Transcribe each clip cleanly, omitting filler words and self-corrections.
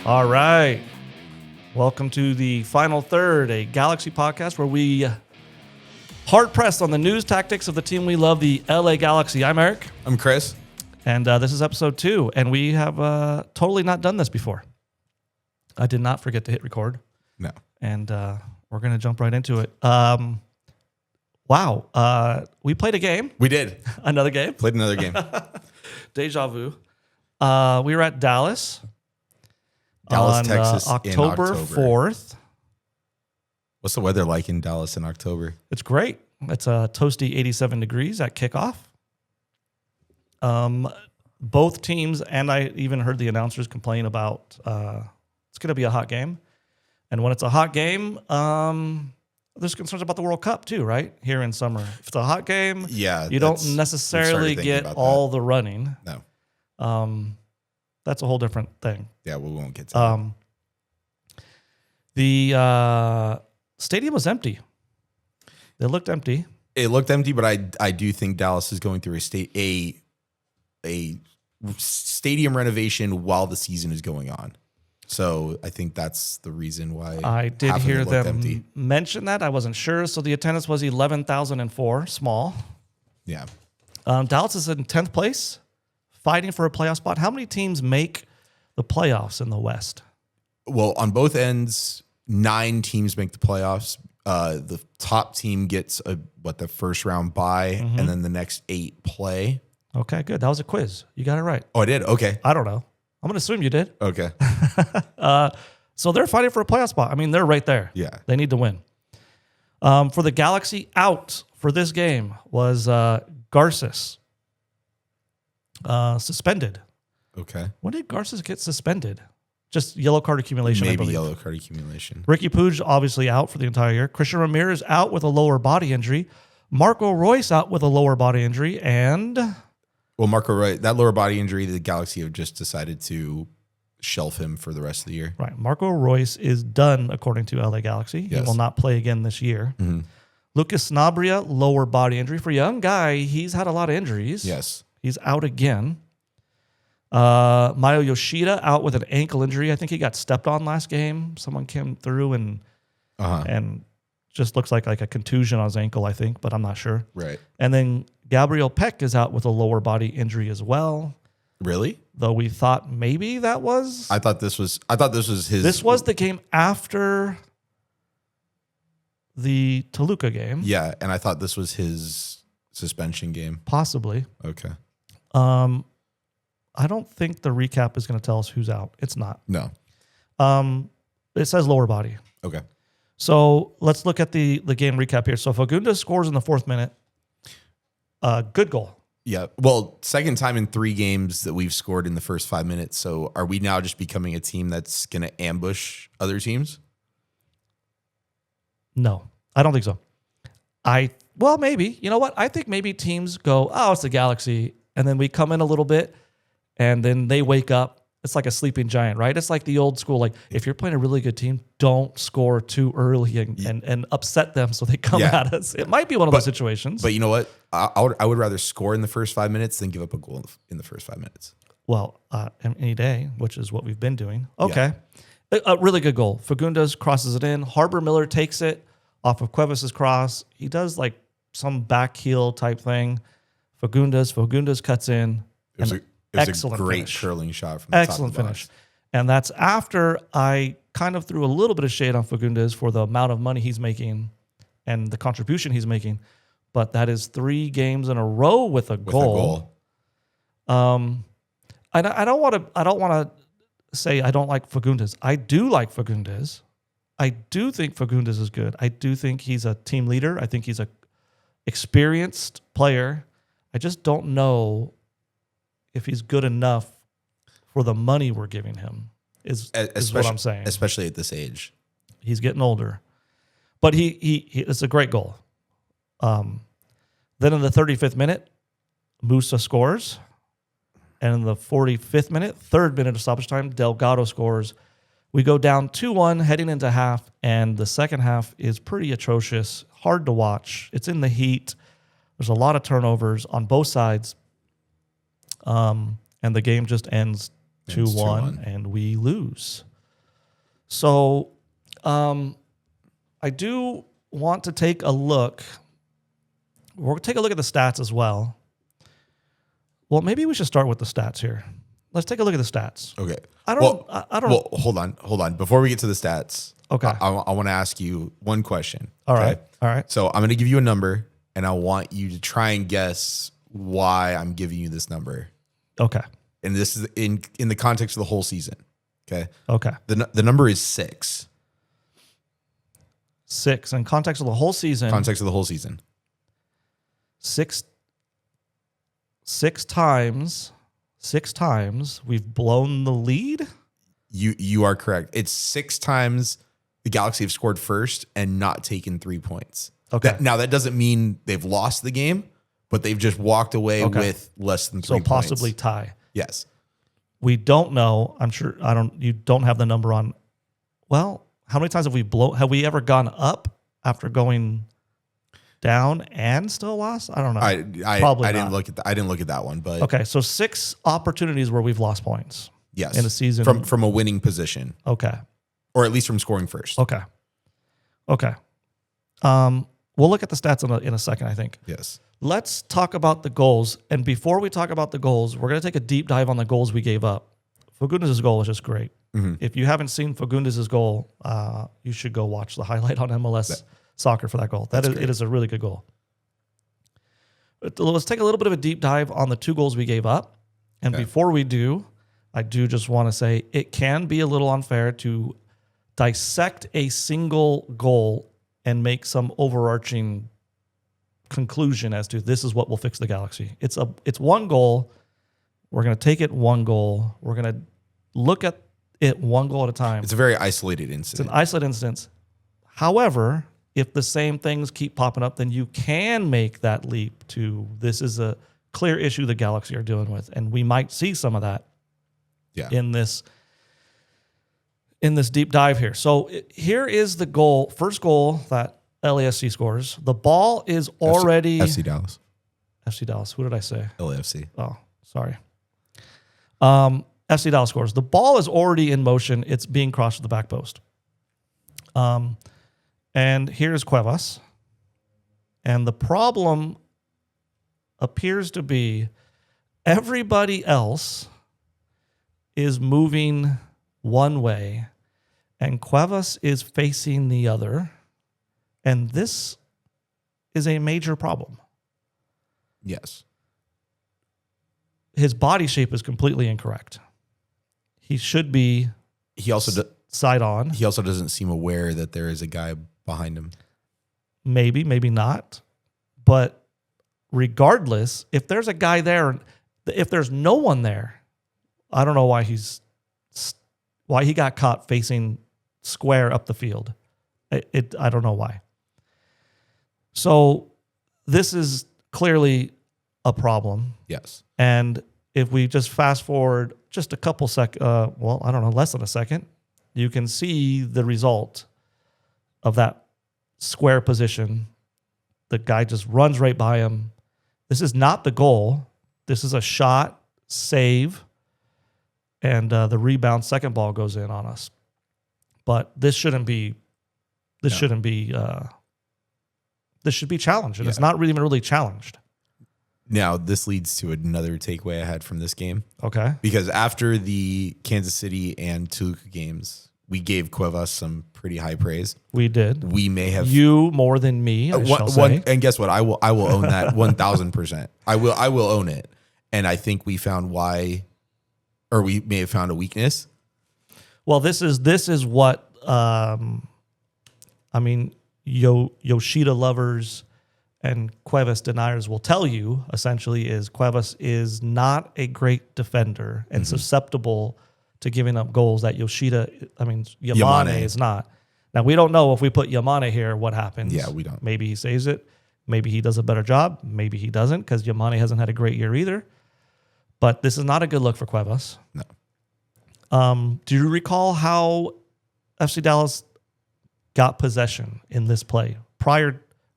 All right. Welcome to the final third, a Galaxy podcast where we hard pressed on the news tactics of the team we love, the LA Galaxy. I'm Eric. I'm Chris. And this is episode 2. And we have totally not done this before. I did not forget to hit record. No. And we're going to jump right into it. Wow. We played a game. We did. Another game. Played another game. Deja vu. We were at Dallas. Dallas, on, Texas October in October. 4th. What's the weather like in Dallas in October? It's great. It's a toasty 87 degrees at kickoff. Both teams, and I even heard the announcers complain about it's going to be a hot game. And when it's a hot game, there's concerns about the World Cup too, right? Here in summer. If it's a hot game, Yeah. you don't we've necessarily started thinking get about all the running. No. That's a whole different thing. Yeah, we won't get to that. The stadium was empty. It looked empty. It looked empty, but I do think Dallas is going through a stadium renovation while the season is going on. So I think that's the reason why I did half of it hear looked them empty. mention that. I wasn't sure. So the attendance was 11,004, small. Yeah. Dallas is in 10th place, fighting for a playoff spot. How many teams make the playoffs in the West? Well, on both ends, 9 teams make the playoffs. The top team gets the first round bye, and then the next 8 play. Okay, good. That was a quiz. You got it right. Oh, I did? Okay. I don't know. I'm going to assume you did. Okay. So they're fighting for a playoff spot. I mean, they're right there. Yeah. They need to win. For the Galaxy, out for this game was Garces. Suspended. Okay. When did Garces get suspended? Just yellow card accumulation, I Maybe believe. yellow card accumulation. Ricky Puig obviously out for the entire year. Christian Ramirez out with a lower body injury. Marco Royce out with a lower body injury. And Well, Marco Roy, that lower body injury, the Galaxy have just decided to shelf him for the rest of the year. right, Marco Royce is done, according to LA Galaxy. He Yes. will not play again this year. Mm-hmm. Lucas Snabria, lower body injury. For a young guy, he's had a lot of injuries. Yes. He's out again. Mayo Yoshida out with an ankle injury. I think he got stepped on last game. Someone came through and just looks like a contusion on his ankle, I think, but I'm not sure. Right. And then Gabriel Peck is out with a lower body injury as well. Really? Though we thought maybe that was. I thought this was his. This was the game after the Toluca game. Yeah, and I thought this was his suspension game. Possibly. Okay. I don't think the recap is going to tell us who's out. It's not. No. It says lower body. Okay. So let's look at the game recap here. So Fagundes scores in the 4th minute. Good goal. Yeah. Well, second time in 3 games that we've scored in the first 5 minutes. So are we now just becoming a team that's going to ambush other teams? No, I don't think so. Well, maybe. You know what? I think maybe teams go, oh, it's the Galaxy. And then we come in a little bit and then they wake up. It's like a sleeping giant, right? It's like the old school, like if you're playing a really good team, don't score too early and upset them so they come Yeah. at us. It might be one of those situations. But you know what? I would rather score in the first 5 minutes than give up a goal in the first 5 minutes. Well, any day, which is what we've been doing. Okay. A really good goal. Fagundes crosses it in. Harbor Miller takes it off of Cuevas' cross. He does like some back heel type thing. Fagundes cuts in. It was a great finish. curling shot from the Excellent top of the finish. box. And that's after I kind of threw a little bit of shade on Fagundes for the amount of money he's making and the contribution he's making. But that is 3 games in a row with a goal. I don't want to say I don't like Fagundes. I do like Fagundes. I do think Fagundes is good. I do think he's a team leader. I think he's a experienced player. I just don't know if he's good enough for the money we're giving him. Is what I'm saying. Especially at this age. He's getting older, but he it's a great goal. Then in the 35th minute, Musa scores. And in the 45th minute, 3rd minute of stoppage time, Delgado scores. We go down 2-1 heading into half, and the second half is pretty atrocious, hard to watch. It's in the heat. There's a lot of turnovers on both sides. And the game just ends 2-1, and we lose. So I do want to take a look. We're going to take a look at the stats as well. Well, maybe we should start with the stats here. Let's take a look at the stats. Okay. I don't. Well, hold on. Before we get to the stats, Okay. I want to ask you one question. All okay? right. All right. So I'm going to give you a number, and I want you to try and guess why I'm giving you this number. Okay. And this is in the context of the whole season. Okay. Okay. The number is 6. 6 in context of the whole season. Context of the whole season. Six times we've blown the lead. You are correct. It's 6 times the Galaxy have scored first and not taken 3 points. Okay. Now that doesn't mean they've lost the game, but they've just walked away with less than 3 So points. possibly tie. Yes. We don't know. I'm sure you don't have the number on. Well, how many times have we ever gone up after going down and still lost? I don't know. I didn't look at I didn't look at that one, but Okay, so 6 opportunities where we've lost points yes. in a season. From a winning position. Okay. Or at least from scoring first. Okay. We'll look at the stats in a second, I think. Yes. Let's talk about the goals. And before we talk about the goals, we're going to take a deep dive on the goals we gave up. Fagundes' goal was just great. Mm-hmm. If you haven't seen Fagundes' goal, you should go watch the highlight on MLS Soccer for that goal. It is a really good goal. But let's take a little bit of a deep dive on the 2 goals we gave up. And before we do, I do just want to say it can be a little unfair to dissect a single goal and make some overarching conclusion as to this is what will fix the Galaxy. It's one goal. We're going to take it one goal. We're going to look at it one goal at a time. It's a very isolated It's incident. an isolated instance. However, if the same things keep popping up, then you can make that leap to this is a clear issue the Galaxy are dealing with. And we might see some of that in this deep dive here. So here is the goal, first goal that LAFC scores. The ball is already FC Dallas. FC Dallas. Who did I say? LAFC. Oh, sorry. FC Dallas scores. The ball is already in motion. It's being crossed to the back post. And here's Cuevas. And the problem appears to be everybody else is moving one way and Cuevas is facing the other. And this is a major problem. Yes. His body shape is completely incorrect. He should be He also side on. he also doesn't seem aware that there is a guy behind him. Maybe, maybe not. But regardless, if there's a guy there, if there's no one there, I don't know why he got caught facing square up the field. I don't know why. So this is clearly a problem. Yes. And if we just fast forward just a couple less than a second, you can see the result of that square position. The guy just runs right by him. This is not the goal. This is a shot, save, and the rebound second ball goes in on us. But this shouldn't be. This should be challenged, and it's not really challenged. Now, this leads to another takeaway I had from this game. Okay. Because after the Kansas City and Toluca games, we gave Cuevas some pretty high praise. We did. We may have You more than me, I shall say. and guess what? I will own that 1,000%. I will own it. And I think we found why, or we may have found a weakness. Well, this is what Yoshida lovers and Cuevas deniers will tell you, essentially, is Cuevas is not a great defender and susceptible to giving up goals that Yamane is not. Now, we don't know if we put Yamane here, what happens. Yeah, we don't. Maybe he saves it. Maybe he does a better job. Maybe he doesn't, because Yamane hasn't had a great year either. But this is not a good look for Cuevas. No. Do you recall how FC Dallas got possession in this play?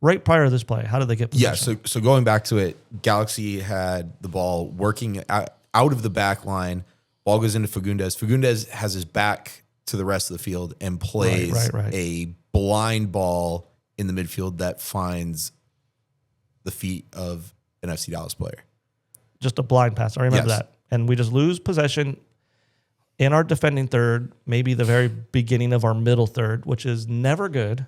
Right prior to this play, how did they get possession? Yeah, so going back to it, Galaxy had the ball working out of the back line. Ball goes into Fagundes. Fagundes has his back to the rest of the field and plays Right. a blind ball in the midfield that finds the feet of an FC Dallas player. Just a blind pass. I remember Yes. that. And we just lose possession in our defending third, maybe the very beginning of our middle third, which is never good.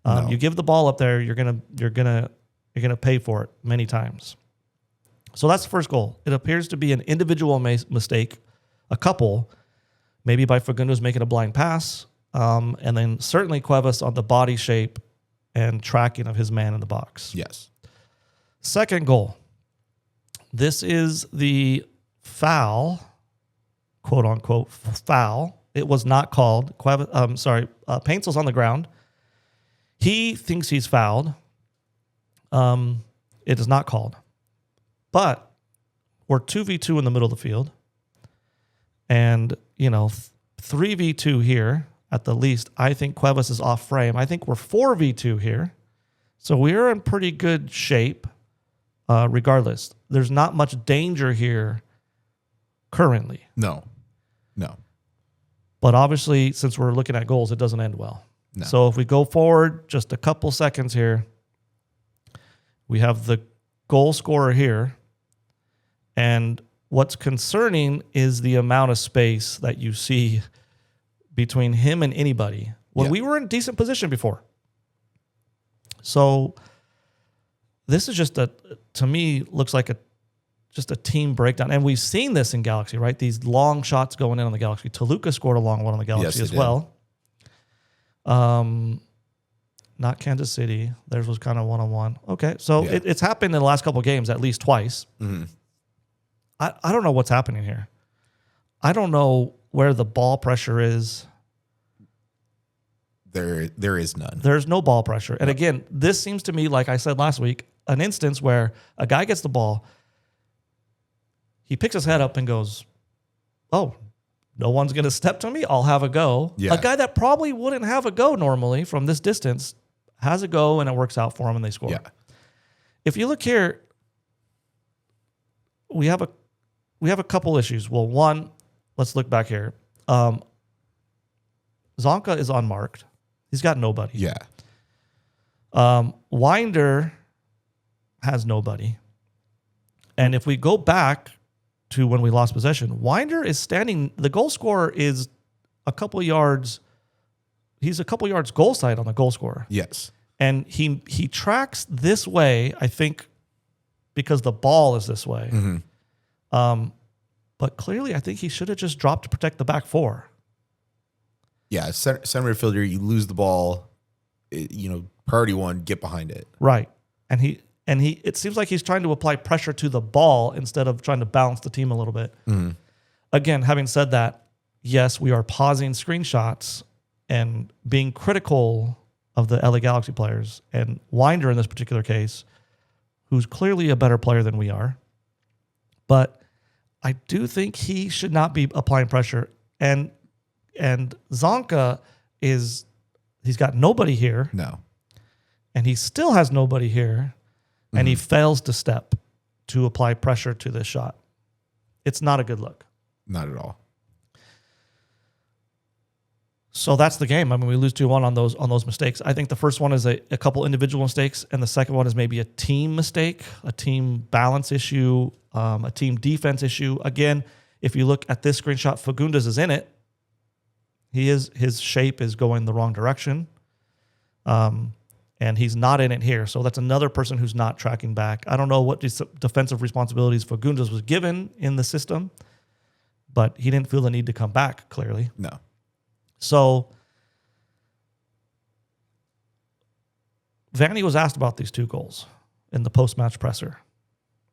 No. You give the ball up there, you're gonna pay for it many times. So that's the first goal. It appears to be an individual mistake, a couple, maybe by Fagundes making a blind pass, and then certainly Cuevas on the body shape and tracking of his man in the box. Yes. Second goal. This is the foul, quote unquote foul. It was not called. Painsel's on the ground. He thinks he's fouled. It is not called. But we're 2v2 in the middle of the field. And, 3v2 here at the least. I think Cuevas is off frame. I think we're 4v2 here. So we're in pretty good shape regardless. There's not much danger here currently. No. But obviously, since we're looking at goals, it doesn't end well. No. So if we go forward just a couple seconds here, we have the goal scorer here. And what's concerning is the amount of space that you see between him and anybody when we were in decent position before. So this is just to me, looks like just a team breakdown. And we've seen this in Galaxy, right? These long shots going in on the Galaxy. Toluca scored a long one on the Galaxy as well. Not Kansas City. Theirs was kind of one-on-one. Okay, so it's happened in the last couple of games at least twice. Mm-hmm. I don't know what's happening here. I don't know where the ball pressure is. There is none. There's no ball pressure. And again, this seems to me, like I said last week, an instance where a guy gets the ball, he picks his head up and goes, oh, no one's going to step to me. I'll have a go. Yeah. A guy that probably wouldn't have a go normally from this distance has a go and it works out for him and they score. Yeah. If you look here, we have a couple issues. Well, one, let's look back here. Zonka is unmarked. He's got nobody. Yeah. Winder has nobody. And if we go back to when we lost possession, Winder is standing, the goal scorer is a couple yards, he's a couple yards goal side on the goal scorer. Yes. And he tracks this way, I think, because the ball is this way. Mm-hmm. But clearly, I think he should have just dropped to protect the back four. Yeah, center midfielder, you lose the ball, priority one, get behind it. Right. And he it seems like he's trying to apply pressure to the ball instead of trying to balance the team a little bit. Mm-hmm. Again, having said that, yes, we are pausing screenshots and being critical of the LA Galaxy players, and Winder in this particular case, who's clearly a better player than we are. But I do think he should not be applying pressure. And Zonka he's got nobody here, No. and he still has nobody here, and he fails to step to apply pressure to this shot. It's not a good look. Not at all. So that's the game. I mean, we lose 2-1 on those mistakes. I think the first one is a couple individual mistakes, and the second one is maybe a team mistake, a team balance issue, a team defense issue. Again, if you look at this screenshot, Fagundes is in it. His shape is going the wrong direction, and he's not in it here. So that's another person who's not tracking back. I don't know what defensive responsibilities Fagundes was given in the system, but he didn't feel the need to come back, clearly. No. So Vanny was asked about these two goals in the post-match presser.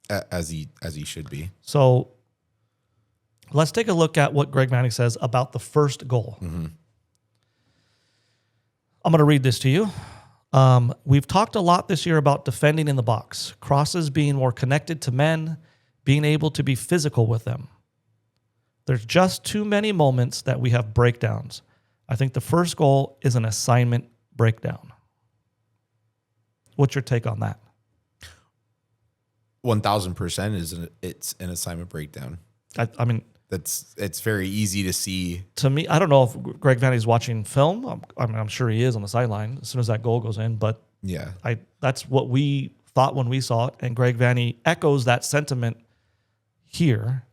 As he should be. So let's take a look at what Greg Vanny says about the first goal. Mm-hmm. I'm going to read this to you. We've talked a lot this year about defending in the box, crosses being more connected to men, being able to be physical with them. There's just too many moments that we have breakdowns. I think the first goal is an assignment breakdown. What's your take on that? 1,000% it's an assignment breakdown. I mean, it's very easy to see. To me, I don't know if Greg Vanny's watching film. I'm sure he is on the sideline as soon as that goal goes in, but Yeah. that's what we thought when we saw it, and Greg Vanny echoes that sentiment here.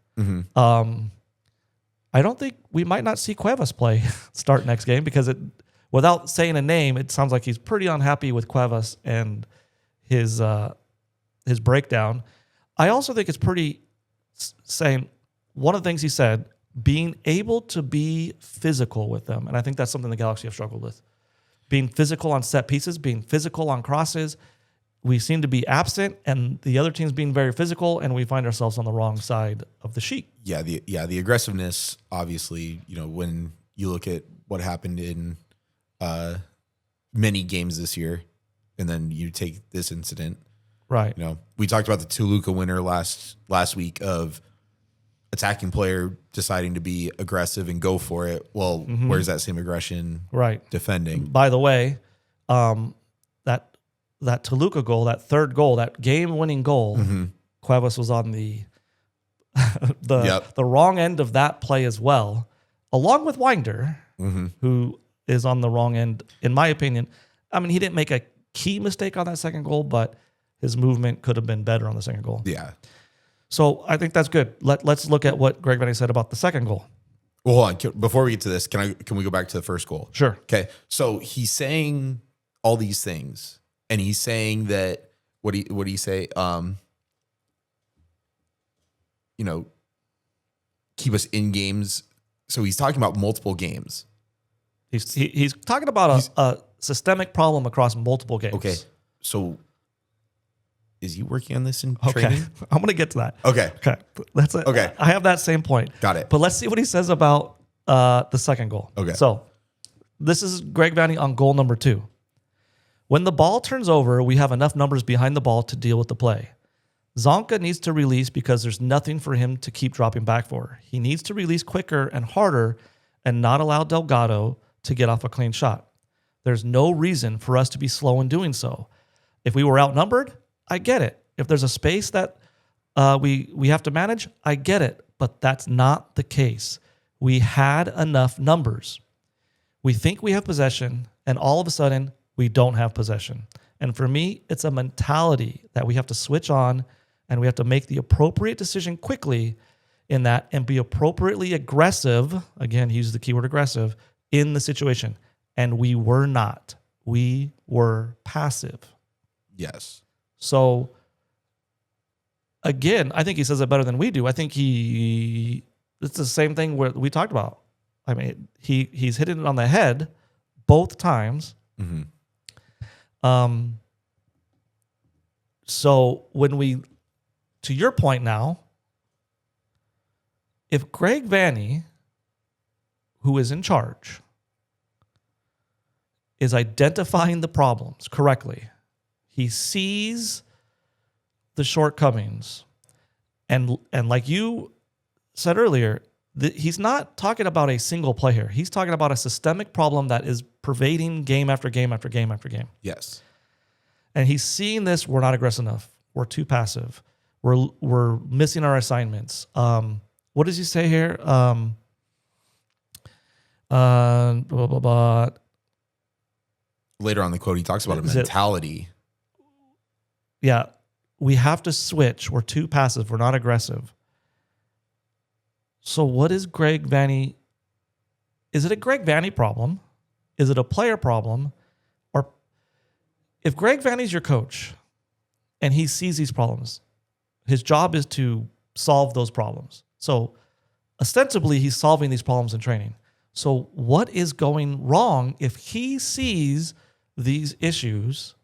I don't think we might not see Cuevas play start next game because without saying a name, it sounds like he's pretty unhappy with Cuevas and his breakdown. I also think it's pretty saying one of the things he said, being able to be physical with them, and I think that's something the Galaxy have struggled with. Being physical on set pieces, being physical on crosses. We seem to be absent, and the other team's being very physical, and we find ourselves on the wrong side of the sheet. Yeah, the aggressiveness, obviously, when you look at what happened in many games this year, and then you take this incident. Right. We talked about the Toluca winner last week of attacking player deciding to be aggressive and go for it. Well, where's that same aggression defending? By the way, that Toluca goal, that third goal, that game-winning goal, Cuevas was on the wrong end of that play as well, along with Winder, who is on the wrong end, in my opinion. I mean, he didn't make a key mistake on that second goal, but his movement could have been better on the second goal. Yeah. So I think that's good. Let's look at what Greg Vanny said about the second goal. Well, hold on. Before we get to this, can we go back to the first goal? Sure. Okay. So he's saying all these things, and he's saying that what do you say? Keep us in games. So he's talking about multiple games. He's talking about a systemic problem across multiple games. Okay. So is he working on this in training? I'm going to get to that. Okay. Okay. I have that same point. Got it. But let's see what he says about the second goal. Okay. So this is Greg Vanny on goal number 2. When the ball turns over, we have enough numbers behind the ball to deal with the play. Zonka needs to release because there's nothing for him to keep dropping back for. He needs to release quicker and harder and not allow Delgado to get off a clean shot. There's no reason for us to be slow in doing so. If we were outnumbered, I get it. If there's a space that we have to manage, I get it. But that's not the case. We had enough numbers. We think we have possession, and all of a sudden, we don't have possession. And for me, it's a mentality that we have to switch on, and we have to make the appropriate decision quickly in that and be appropriately aggressive. Again, he used the keyword aggressive in the situation. And we were not. We were passive. Yes. So, again, I think he says it better than we do. I think it's the same thing we talked about. I mean, he's hitting it on the head both times. So when to your point now, if Greg Vanny, who is in charge, is identifying the problems correctly, he sees the shortcomings, and like you said earlier, he's not talking about a single play here. He's talking about a systemic problem that is pervading game after game after game after game. Yes. And he's seeing this. We're not aggressive enough. We're too passive. We're missing our assignments. What does he say here? Blah, blah, blah. Later on in the quote, he talks about a mentality. Yeah. We have to switch. We're too passive. We're not aggressive. So what is Greg Vanny? Is it a Greg Vanny problem? Is it a player problem? Or if Greg Vanny's your coach and he sees these problems, his job is to solve those problems. So ostensibly, he's solving these problems in training. So what is going wrong if he sees these issues?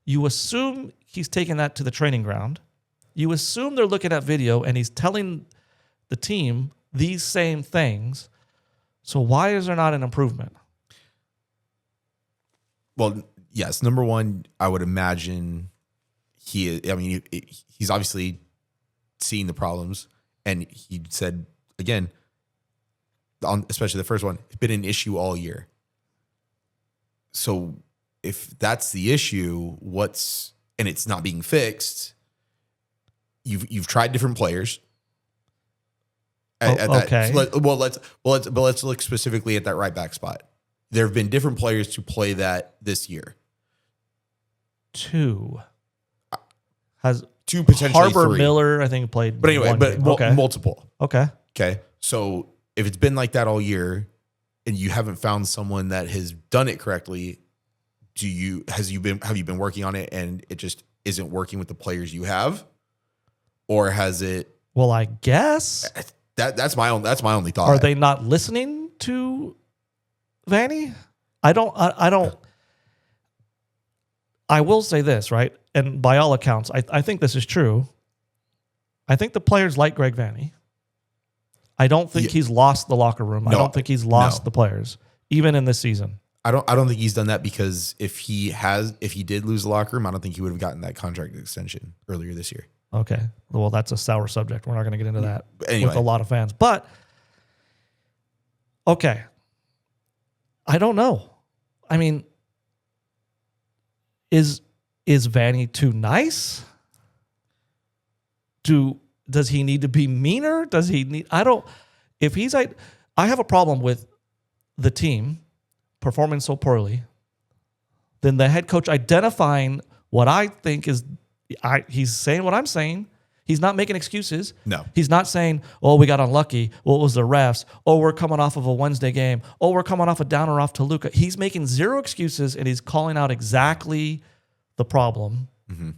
You assume he's taking that to the training ground. You assume they're looking at video and he's telling the team these same things. So why is there not an improvement? Well, yes. Number one, I would imagine he's obviously seeing the problems, and he said again, especially the first one, it's been an issue all year. So if that's the issue, and it's not being fixed, you've tried different players. Okay. Let's look specifically at that right back spot. There have been different players to play that this year. Two Potentially Harbor three. Miller, I think, played. But anyway, one game. multiple. Okay. Okay. So if it's been like that all year and you haven't found someone that has done it correctly, have you been working on it and it just isn't working with the players you have? Or has it? Well, I guess that's my only thought. are they not listening to Vanny? I will say this, right? And by all accounts, I think this is true. I think the players like Greg Vanny. I don't think he's lost the locker room. I don't think he's lost the players, even in this season. I don't think he's done that, because if he did lose the locker room, I don't think he would have gotten that contract extension earlier this year. Okay. Well, that's a sour subject. We're not going to get into that Anyway. with a lot of fans. But, okay. I don't know. I mean, is Vanny too nice? Does he need to be meaner? Does he need... If he's like... I have a problem with the team performing so poorly, then the head coach identifying what I think is... he's saying what I'm saying. He's not making excuses. No. He's not saying, oh, we got unlucky. Well, it was the refs. Oh, we're coming off of a Wednesday game. Oh, we're coming off a downer off Toluca. He's making zero excuses, and he's calling out exactly the problem. Mm-hmm.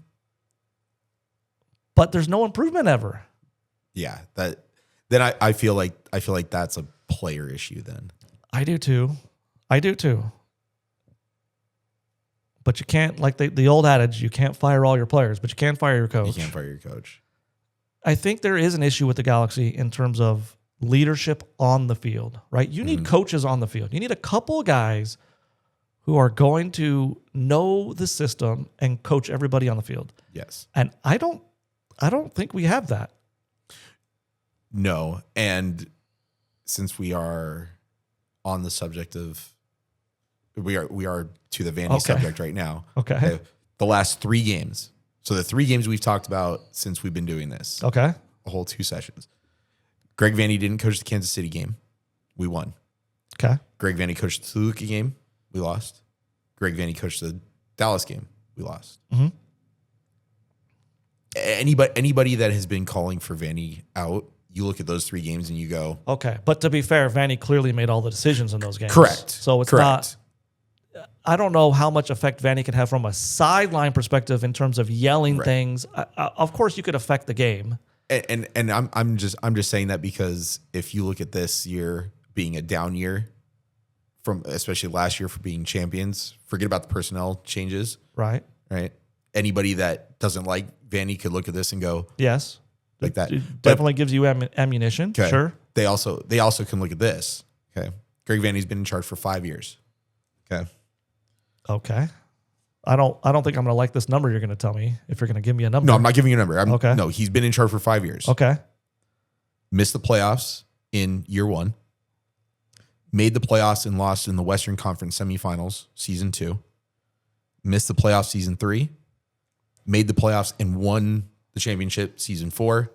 But there's no improvement ever. Yeah. Then I feel like that's a player issue then. I do too. But you can't, like the old adage, you can't fire all your players, but you can fire your coach. You can't fire your coach. I think there is an issue with the Galaxy in terms of leadership on the field, right? You need coaches on the field. You need a couple of guys who are going to know the system and coach everybody on the field. Yes. And I don't think we have that. No. And since we are on the subject of, we are to the Vanny subject right now. Okay. The last 3 games. So the 3 games we've talked about since we've been doing this. Okay. A whole 2 sessions. Greg Vanny didn't coach the Kansas City game. We won. Okay. Greg Vanny coached the Toluca game. We lost. Greg Vanny coached the Dallas game. We lost. Mm-hmm. Anybody that has been calling for Vanny out, you look at those 3 games and you go, okay. But to be fair, Vanny clearly made all the decisions in those games. correct. So it's not... I don't know how much effect Vanny can have from a sideline perspective in terms of yelling things. Of course, you could affect the game. And I'm just saying that because if you look at this year being a down year, from especially last year for being champions, forget about the personnel changes. Right. Anybody that doesn't like Vanny could look at this and go, yes, like that. It definitely gives you ammunition. Okay. Sure. They also can look at this. Okay. Greg Vanny's been in charge for 5 years. Okay. I don't think I'm going to like this number you're going to tell me if you're going to give me a number. No, I'm not giving you a number. Okay. No, he's been in charge for 5 years. Okay. Missed the playoffs in year 1. Made the playoffs and lost in the Western Conference semifinals, season 2. Missed the playoffs season 3. Made the playoffs and won the championship season 4.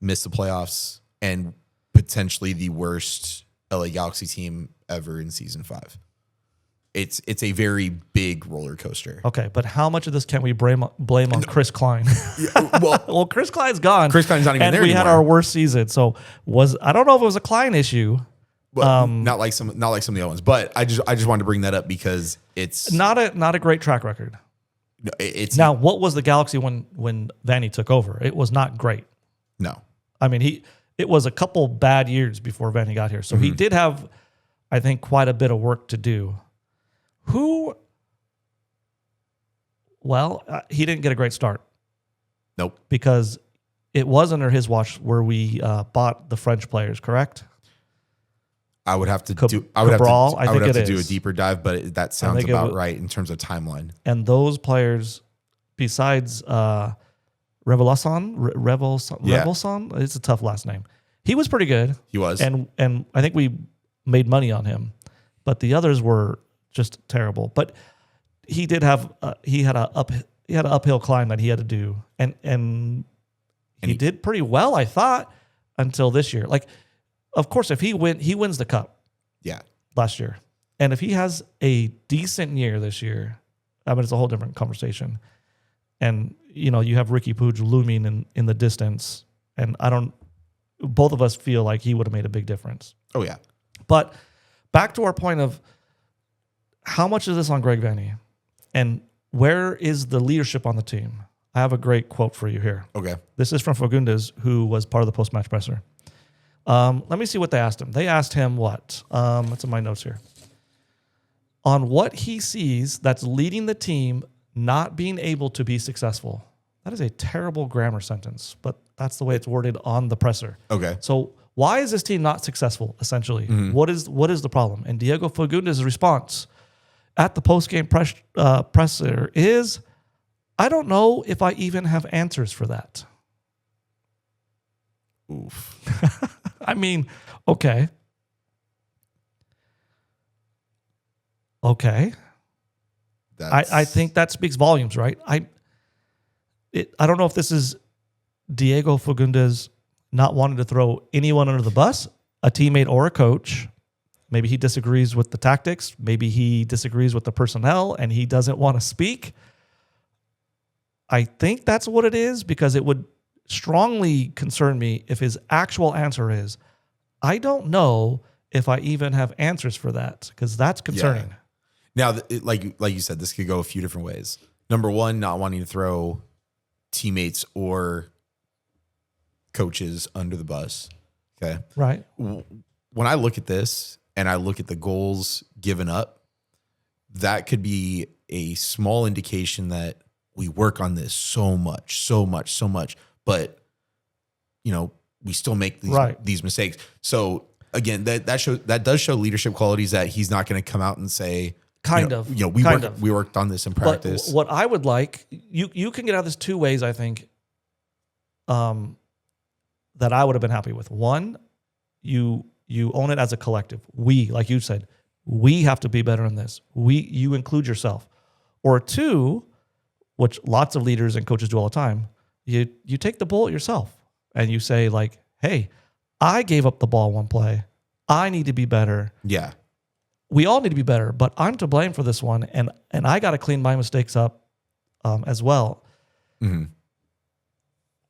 Missed the playoffs and potentially the worst LA Galaxy team ever in season 5. It's a very big roller coaster. Okay, but how much of this can we blame on Chris Klein? Well, Chris Klein's gone. Chris Klein's not even there we anymore. had our worst season. So I don't know if it was a Klein issue. Well, not like some of the other ones, but I just wanted to bring that up because it's Not a great track record. it's Now, what was the Galaxy when Vanny took over? It was not great. no. I mean, it was a couple bad years before Vanny got here. So he did have, I think, quite a bit of work to do. He didn't get a great start. Nope. Because it was under his watch where we bought the French players, correct? I would have to Cabral, I think it do a is. deeper dive, but that sounds about right in terms of timeline. And those players, besides Revelson, it's a tough last name. He was pretty good. He was. And I think we made money on him. But the others were just terrible. But he did have he had an uphill climb that he had to do, and he did pretty well, I thought, until this year. Like of course, if he wins the cup Yeah. last year, and if he has a decent year this year, I mean, it's a whole different conversation. And you have Ricky Puig looming in the distance, and both of us feel like he would have made a big difference. Oh yeah. But back to our point of how much is this on Greg Vanney, and where is the leadership on the team? I have a great quote for you here. Okay. This is from Fagundes, who was part of the post-match presser. Let me see what they asked him. They asked him what? What's in my notes here? On what he sees that's leading the team not being able to be successful. That is a terrible grammar sentence, but that's the way it's worded on the presser. Okay. So why is this team not successful, essentially? What is the problem? And Diego Fagundes' response at the post-game presser is, I don't know if I even have answers for that. Oof. I mean, okay. Okay. I think that speaks volumes, right? I don't know if this is Diego Fagundes not wanting to throw anyone under the bus, a teammate or a coach. Maybe he disagrees with the tactics. Maybe he disagrees with the personnel and he doesn't want to speak. I think that's what it is, because it would strongly concern me if his actual answer is, I don't know if I even have answers for that, because that's concerning. Yeah. Now, like you said, this could go a few different ways. Number one, not wanting to throw teammates or coaches under the bus. Okay. Right. When I look at this and I look at the goals given up, that could be a small indication that we work on this so much, but we still make these mistakes. So again, that does show leadership qualities, that he's not going to come out and say, we worked on this in practice. But what I would like, you can get out of this two ways, I think, that I would have been happy with. One, you own it as a collective. We, like you said, we have to be better in this. You include yourself. Or two, which lots of leaders and coaches do all the time, you take the bullet yourself and you say, like, hey, I gave up the ball one play. I need to be better. Yeah. We all need to be better, but I'm to blame for this one, and I got to clean my mistakes up as well,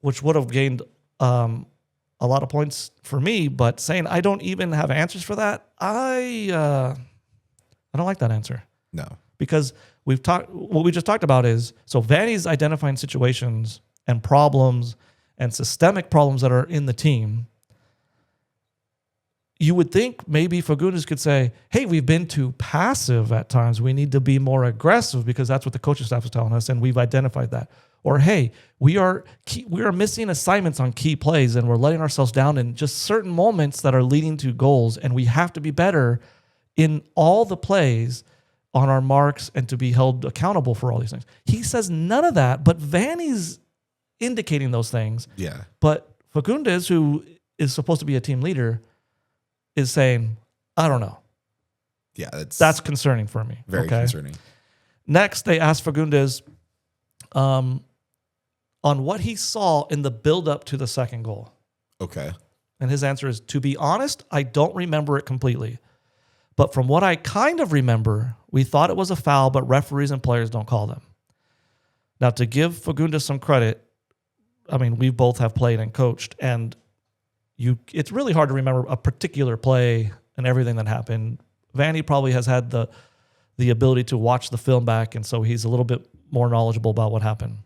which would have gained a lot of points for me. But saying I don't even have answers for that, I don't like that answer. No, because what we just talked about is, so Vanney's identifying situations and problems and systemic problems that are in the team. You would think maybe Fagundes could say, hey, we've been too passive at times. We need to be more aggressive, because that's what the coaching staff is telling us, and we've identified that. Or, hey, we are missing assignments on key plays, and we're letting ourselves down in just certain moments that are leading to goals, and we have to be better in all the plays on our marks and to be held accountable for all these things. He says none of that, but Vanney's indicating those things. Yeah. But Fagundes, who is supposed to be a team leader, is saying, I don't know. Yeah, that's concerning for me. Very concerning. Next, they asked Fagundes on what he saw in the build-up to the second goal. Okay. And his answer is, to be honest, I don't remember it completely. But from what I kind of remember, we thought it was a foul, but referees and players don't call them. Now, to give Fagundes some credit, I mean, we both have played and coached, and it's really hard to remember a particular play and everything that happened. Vanney probably has had the ability to watch the film back, and so he's a little bit more knowledgeable about what happened.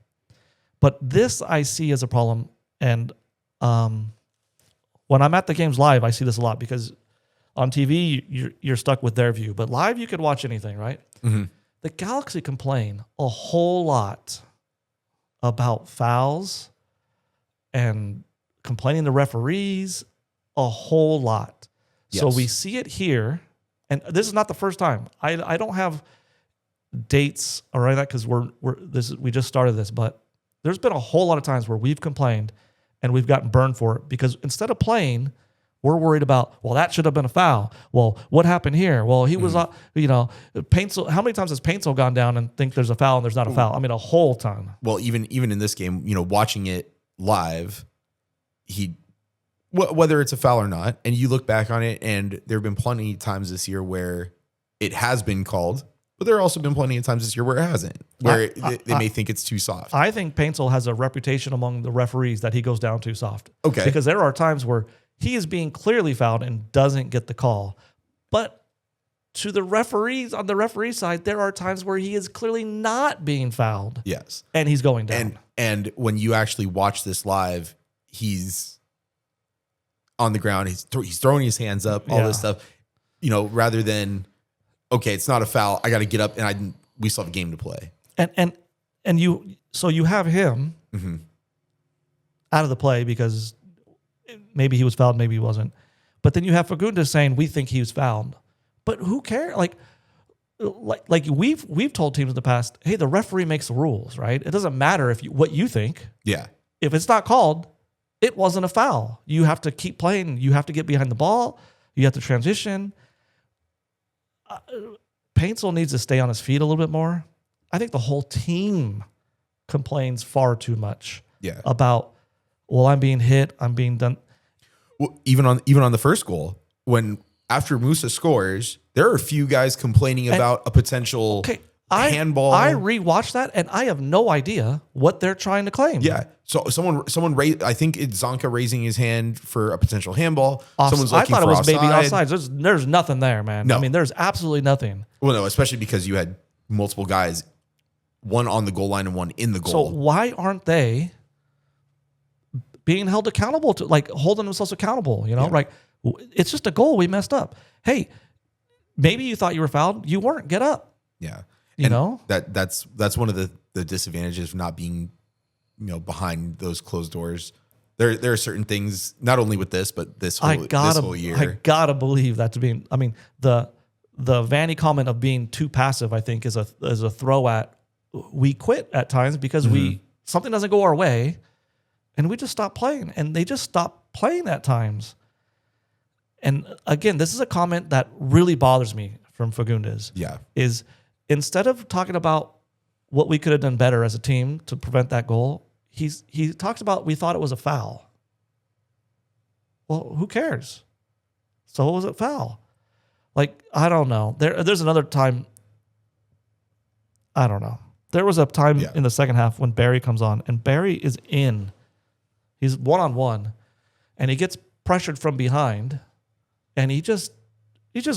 But this I see as a problem, and when I'm at the games live, I see this a lot, because on TV, you're stuck with their view. But live, you could watch anything, right? Mm-hmm. The Galaxy complain a whole lot about fouls and complaining to referees, a whole lot. Yes. So we see it here, and this is not the first time. I don't have dates or anything, because we just started this, but there's been a whole lot of times where we've complained and we've gotten burned for it, because instead of playing, we're worried about, well, that should have been a foul. Well, what happened here? Well, he was, Paintsel. How many times has Paintsel gone down and think there's a foul and there's not a foul? I mean, a whole ton. Well, even in this game, watching it live, whether it's a foul or not, and you look back on it, and there have been plenty of times this year where it has been called, but there have also been plenty of times this year where it hasn't, where they may think it's too soft. I think Paintsel has a reputation among the referees that he goes down too soft. Okay. Because there are times where he is being clearly fouled and doesn't get the call. But to the referees, on the referee side, there are times where he is clearly not being fouled. Yes. And he's going down. And when you actually watch this live, he's on the ground. He's throwing his hands up, all this stuff, rather than, okay, it's not a foul. I got to get up and we still have a game to play. And you have him out of the play because maybe he was fouled, maybe he wasn't. But then you have Fagundes saying, we think he was fouled. But who cares? Like we've told teams in the past, hey, the referee makes the rules, right? It doesn't matter what you think. Yeah. If it's not called, it wasn't a foul. You have to keep playing. You have to get behind the ball. You have to transition. Paintsel needs to stay on his feet a little bit more. I think the whole team complains far too much about, well, I'm being hit, I'm being done. Well, even on the first goal, when after Musa scores, there are a few guys complaining about a potential handball. I rewatched that and I have no idea what they're trying to claim. Yeah. So someone raised, I think it's Zonka raising his hand for a potential handball. Someone's looking I thought for it was offside. maybe offside. There's nothing there, man. No. I mean, there's absolutely nothing. Well, no, especially because you had multiple guys, one on the goal line and one in the goal. So why aren't they being held accountable to, like, holding themselves accountable? Like, it's just a goal. We messed up. Hey, maybe you thought you were fouled. You weren't. Get up. Yeah. That's one of the disadvantages of not being, behind those closed doors. There are certain things, not only with this, but this whole year. I gotta believe that's being. I mean, the Vanny comment of being too passive, I think, is a throw at. We quit at times because something doesn't go our way, and we just stop playing, and they just stop playing at times. And again, this is a comment that really bothers me from Fagundes. Yeah, is instead of talking about what we could have done better as a team to prevent that goal, he talks about we thought it was a foul. Well, who cares? So was it foul? Like, I don't know. There's another time. I don't know. There was a time in the second half when Barry comes on, and Barry is in. He's one-on-one, and he gets pressured from behind, and he just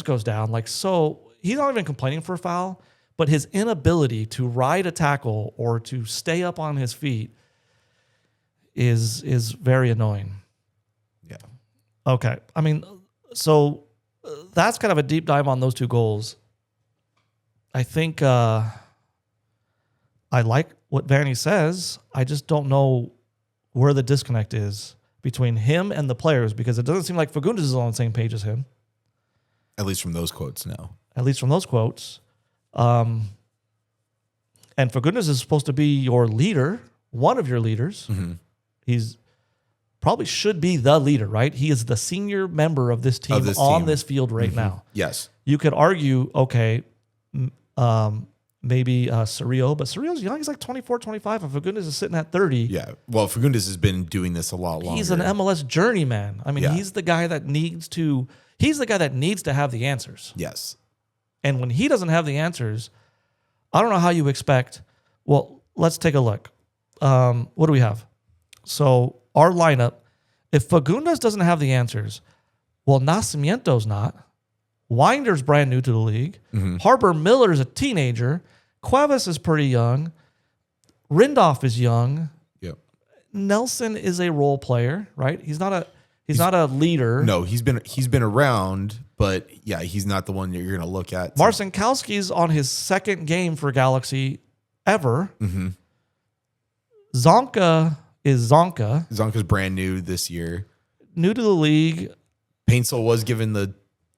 goes down. Like, so he's not even complaining for a foul, but his inability to ride a tackle or to stay up on his feet is very annoying. Yeah. Okay. I mean, so that's kind of a deep dive on those two goals. I think I like what Vanny says. I just don't know where the disconnect is between him and the players, because it doesn't seem like Fagundes is on the same page as him. At least from those quotes, no. At least from those quotes. And Fagundes is supposed to be your leader, one of your leaders. Mm-hmm. He's probably should be the leader, right? He is the senior member of this team on this field right now. Yes. You could argue, okay, maybe Cerrillo, but Cerrillo's young. He's like 24, 25, and Fagundes is sitting at 30. Yeah. Well, Fagundes has been doing this a lot longer. He's an MLS journeyman. I mean, he's the guy that needs to have the answers. Yes. And when he doesn't have the answers, I don't know how you expect. Well, let's take a look. What do we have? So our lineup, if Fagundes doesn't have the answers, well, Nacimiento's not. Winder's brand new to the league. Mm-hmm. Harper Miller's a teenager. Cuevas is pretty young. Rindolph is young. Yep. Nelson is a role player, right? He's not a leader. No, he's been around, but yeah, he's not the one that you're going to look at. Marcinkowski's on his second game for Galaxy ever. Mm-hmm. Zonka is Zonka. Zonka's brand new this year. New to the league. Paintsel was given the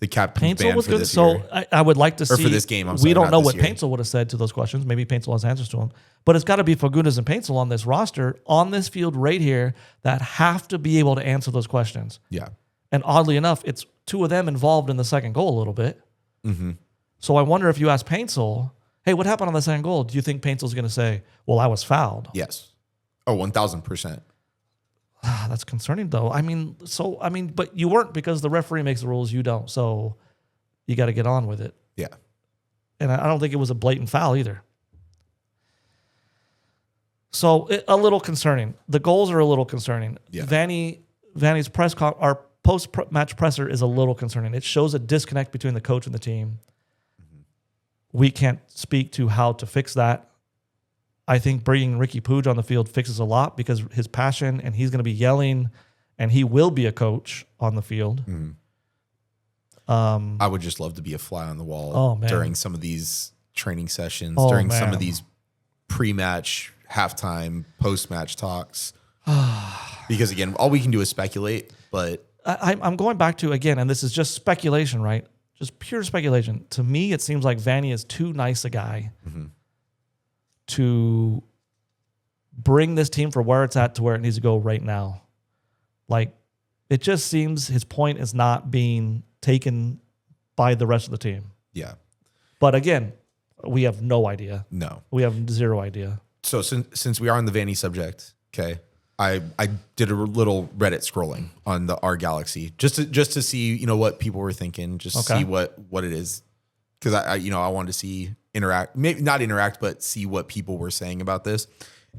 captain's Paintsel ban was for good. this So year. I would like to see. Or for this game, I'm we sorry, don't not know this what year. Paintsel would have said to those questions. Maybe Paintsel has answers to them. But it's got to be Fagundes and Paintsel on this roster, on this field right here, that have to be able to answer those questions. Yeah. And oddly enough, it's two of them involved in the second goal a little bit. Mm-hmm. So I wonder if you ask Paintsel, hey, what happened on the second goal? Do you think Paintsel's going to say, well, I was fouled? Yes. Oh, 1,000%. That's concerning, though. But you weren't because the referee makes the rules, you don't. So you got to get on with it. Yeah. And I don't think it was a blatant foul either. So a little concerning. The goals are a little concerning. Yeah. Vanny's our post-match presser is a little concerning. It shows a disconnect between the coach and the team. We can't speak to how to fix that. I think bringing Ricky Puig on the field fixes a lot because his passion, and he's going to be yelling, and he will be a coach on the field. I would just love to be a fly on the wall during some of these training sessions, during some of these pre-match, halftime, post-match talks. Because again, all we can do is speculate. But I'm going back to, again, and this is just speculation, right? Just pure speculation. To me, it seems like Vanny is too nice a guy to bring this team from where it's at to where it needs to go right now. Like, it just seems his point is not being taken by the rest of the team. Yeah. But again, we have no idea. No. We have zero idea. So since we are on the Vanny subject, okay, I did a little Reddit scrolling on the R Galaxy just to see, what people were thinking, just see what it is. Because I wanted to see maybe not interact, but see what people were saying about this.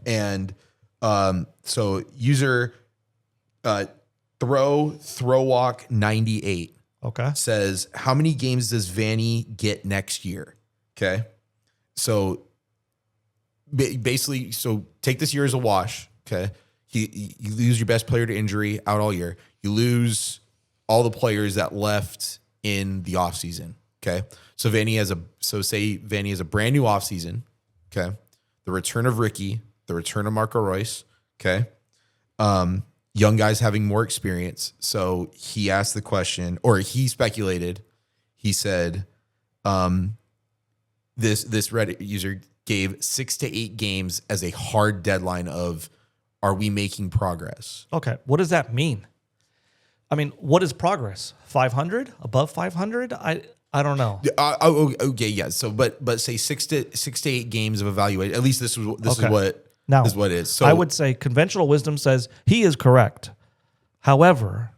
And so user throwwalk 98 says, how many games does Vanny get next year? Okay. So basically, take this year as a wash. Okay. You lose your best player to injury out all year. You lose all the players that left in the offseason. Okay. So say Vanny has a brand new offseason. Okay. The return of Ricky, the return of Marco Royce. Okay. Young guys having more experience. So he asked the question, or he speculated. He said, this Reddit user gave 6 to 8 games as a hard deadline of, are we making progress? Okay. What does that mean? I mean, what is progress? 500? Above 500? I don't know. Okay, yeah. So, but say 6 to 8 games of evaluation. At least this is what it is. So I would say conventional wisdom says he is correct. However,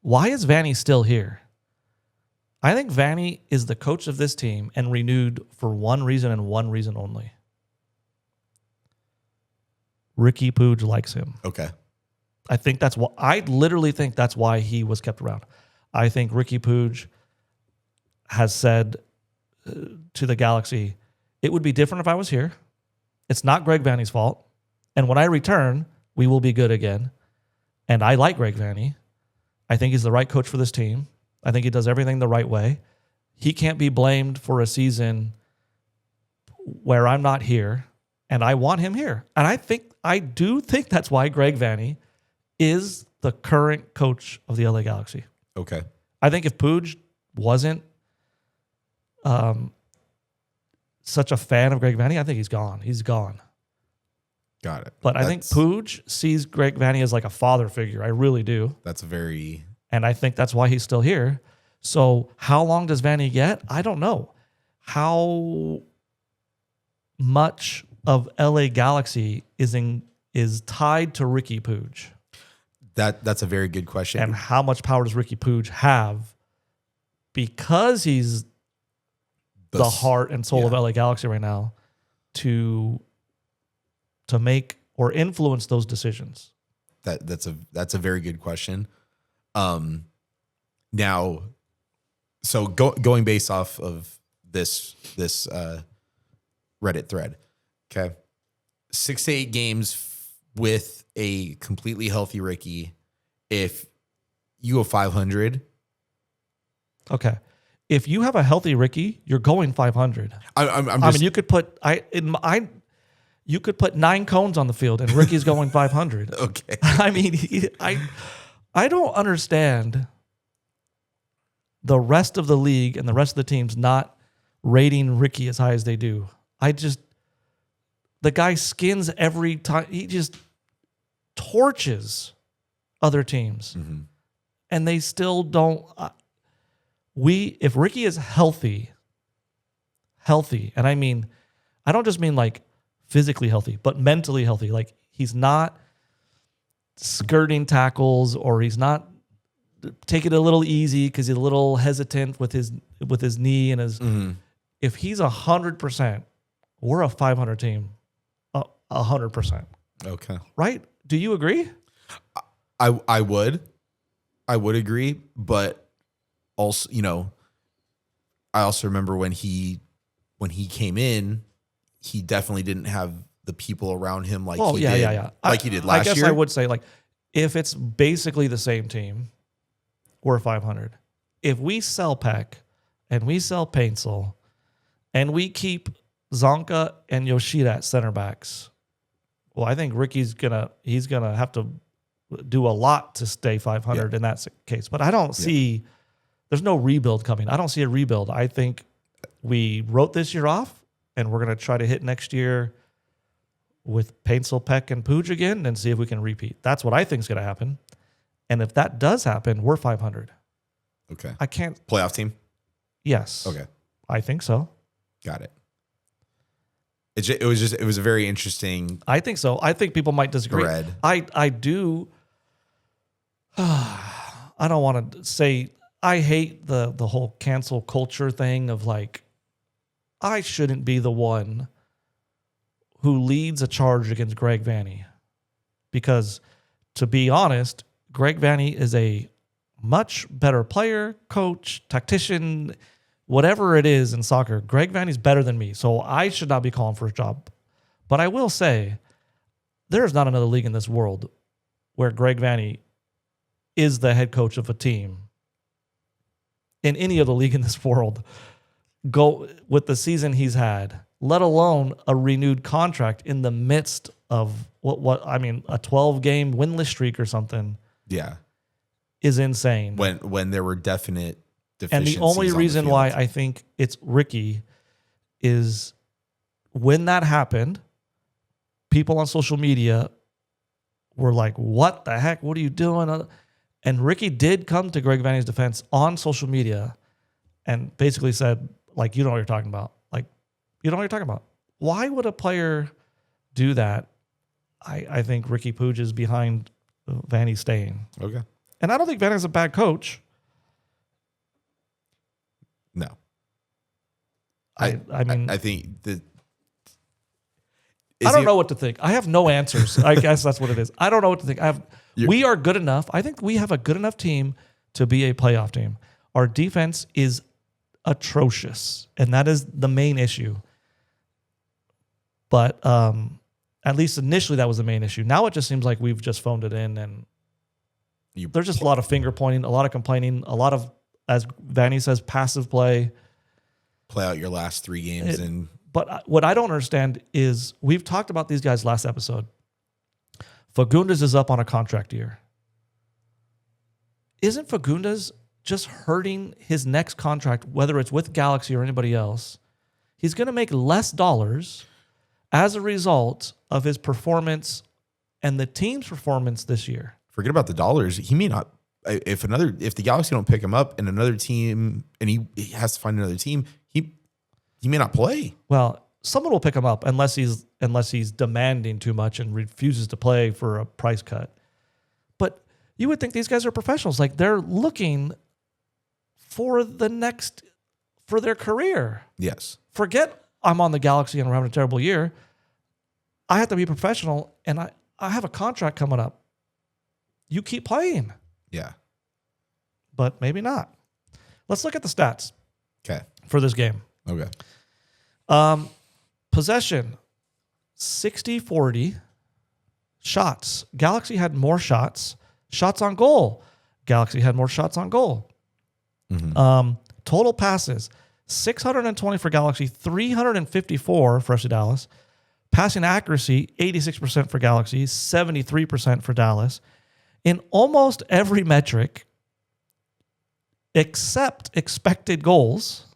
why is Vanny still here? I think Vanny is the coach of this team and renewed for one reason and one reason only. Ricky Puig likes him. Okay. I literally think that's why he was kept around. I think Ricky Puig has said to the Galaxy, it would be different if I was here. It's not Greg Vanny's fault. And when I return, we will be good again. And I like Greg Vanny. I think he's the right coach for this team. I think he does everything the right way. He can't be blamed for a season where I'm not here, and I want him here. And I do think that's why Greg Vanny is the current coach of the LA Galaxy. Okay. I think if Puig wasn't such a fan of Greg Vanny, I think he's gone. He's gone. Got it. But I think Puig sees Greg Vanny as like a father figure. I really do. And I think that's why he's still here. So how long does Vanny get? I don't know. How much of LA Galaxy is tied to Ricky Puig? That's a very good question. And how much power does Ricky Puig have because he's the heart and soul of LA Galaxy right now to make or influence those decisions? That's a very good question. Now, so going based off of this Reddit thread, okay, 6 to 8 games with a completely healthy Ricky. If you go 500, okay. If you have a healthy Ricky, you're going 500. You could put you could put 9 cones on the field and Ricky's going 500. Okay. I don't understand the rest of the league and the rest of the teams not rating Ricky as high as they do. The guy skins every time. He just torches other teams. Mm-hmm. And they still don't. If Ricky is healthy, and I mean, I don't just mean like physically healthy, but mentally healthy. Like he's not skirting tackles or he's not taking it a little easy because he's a little hesitant with his knee and his. If he's 100%, we're a 500 team, 100%. Okay. Right? Do you agree? I would agree, but also, I also remember when he came in, he definitely didn't have the people around him like he did last year. I guess I would say, like, if it's basically the same team, we're 500. If we sell Peck and we sell Paintsel and we keep Zonka and Yoshida at center backs, well, I think Ricky's gonna have to do a lot to stay 500 in that case. But I don't see there's no rebuild coming. I don't see a rebuild. I think we wrote this year off, and we're gonna try to hit next year with Paintsel, Peck, and Pooch again, and see if we can repeat. That's what I think is gonna happen. And if that does happen, we're 500. Okay. I can't. Playoff team? Yes. Okay. I think so. Got it. It was a very interesting. I think so. I think people might disagree. Thread. I do. I don't want to say I hate the whole cancel culture thing of like, I shouldn't be the one who leads a charge against Greg Vanney. Because to be honest, Greg Vanney is a much better player, coach, tactician, whatever it is in soccer. Greg Vanney's better than me, so I should not be calling for a job. But I will say, there is not another league in this world where Greg Vanney is the head coach of a team in any other league in this world. Go with the season he's had, let alone a renewed contract in the midst of a 12-game winless streak or something. Yeah. Is insane. When there were definite and deficiencies. the only on reason the why field. I think it's Ricky is when that happened, people on social media were like, what the heck? What are you doing? And Ricky did come to Greg Vanney's defense on social media and basically said, like, you know what you're talking about. Like, you know what you're talking about. Why would a player do that? I think Ricky Pooch is behind Vanney staying. Okay. And I don't think Vanney's a bad coach. No. I mean, I think that. I don't know what to think. I have no answers. I guess that's what it is. I don't know what to think. We are good enough. I think we have a good enough team to be a playoff team. Our defense is atrocious, and that is the main issue. But at least initially that was the main issue. Now it just seems like we've just phoned it in, and there's just a lot of finger pointing, a lot of complaining, a lot of, as Vanney says, passive play. Play out your last 3 games But what I don't understand is we've talked about these guys last episode. Fagundes is up on a contract year. Isn't Fagundes just hurting his next contract, whether it's with Galaxy or anybody else? He's going to make less dollars as a result of his performance and the team's performance this year. Forget about the dollars. He may not. If the Galaxy don't pick him up and another team, and he has to find another team, he may not play. Well, someone will pick him up unless he's demanding too much and refuses to play for a price cut. But you would think these guys are professionals. Like, they're looking for their career. Yes. Forget I'm on the Galaxy and we're having a terrible year. I have to be professional, and I have a contract coming up. You keep playing. Yeah. But maybe not. Let's look at the stats. Okay. For this game. Okay. Possession, 60-40. Shots. Galaxy had more shots. Shots on goal. Galaxy had more shots on goal. Mm-hmm. Total passes, 620 for Galaxy, 354 for FC Dallas. Passing accuracy, 86% for Galaxy, 73% for Dallas. In almost every metric, except expected goals,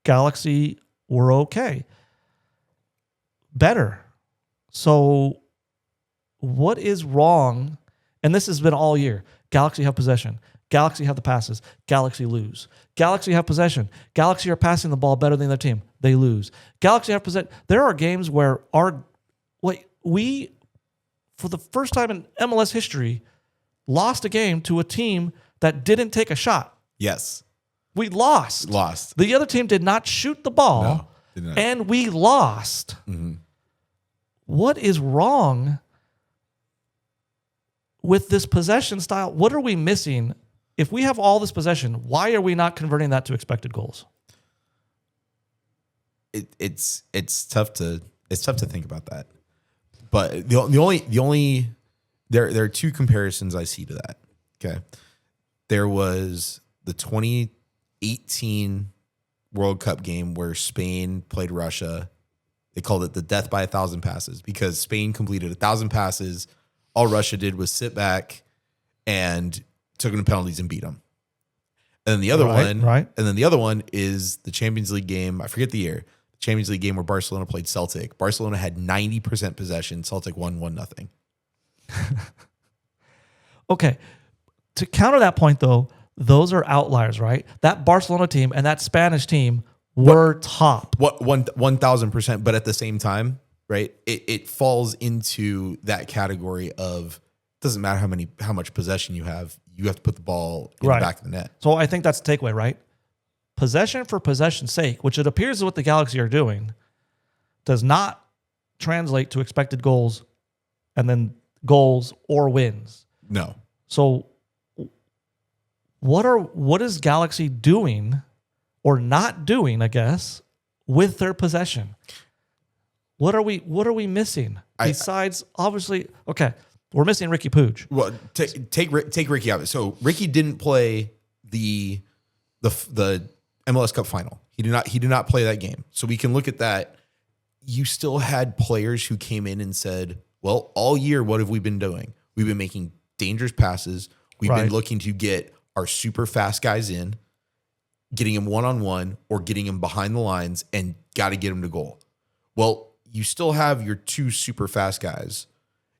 Galaxy were okay. Better. So what is wrong? And this has been all year. Galaxy have possession. Galaxy have the passes. Galaxy lose. Galaxy have possession. Galaxy are passing the ball better than their team. They lose. Galaxy have possession. There are games where we for the first time in MLS history, lost a game to a team that didn't take a shot. Yes. We lost. Lost. The other team did not shoot the ball, No, did not. and we lost. Mhm. What is wrong with this possession style? What are we missing? If we have all this possession, why are we not converting that to expected goals? It's tough to think about that. But the only there are two comparisons I see to that. Okay. There was the 2018 World Cup game where Spain played Russia. They called it the death by 1,000 passes because Spain completed 1,000 passes. All Russia did was sit back and took them to penalties and beat them. And then the other Right. And then the other one is the Champions League game. I forget the year. The Champions League game where Barcelona played Celtic. Barcelona had 90% possession. Celtic won 1-0. Okay. To counter that point, though, those are outliers, right? That Barcelona team and that Spanish team were top. What 1,000%, but at the same time, right? It falls into that category of doesn't matter how much possession you have to put the ball in Right. the back of the net. So I think that's the takeaway, right? Possession for possession's sake, which it appears is what the Galaxy are doing, does not translate to expected goals and then goals or wins. No. So what is Galaxy doing or not doing, I guess, with their possession? What are we missing? Besides, obviously, okay, we're missing Ricky Puig. Well, take Ricky out of it. So Ricky didn't play the MLS Cup final. He did not play that game. So we can look at that. You still had players who came in and said, "Well, all year, what have we been doing? We've been making dangerous passes. We've Right. been looking to get our super fast guys in, getting them one-on-one or getting them behind the lines and got to get them to goal." Well, you still have your two super fast guys.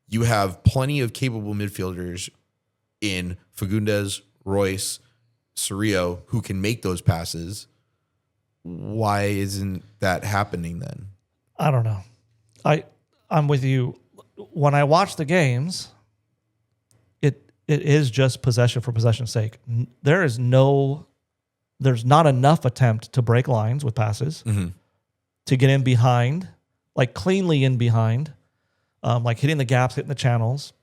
You have plenty of capable midfielders in Fagundes, Royce, Cerrillo who can make those passes. Why isn't that happening then? I don't know. I'm with you. When I watch the games, it is just possession for possession's sake. There's not enough attempt to break lines with passes, to get in behind, like cleanly in behind, like hitting the gaps, hitting the channels.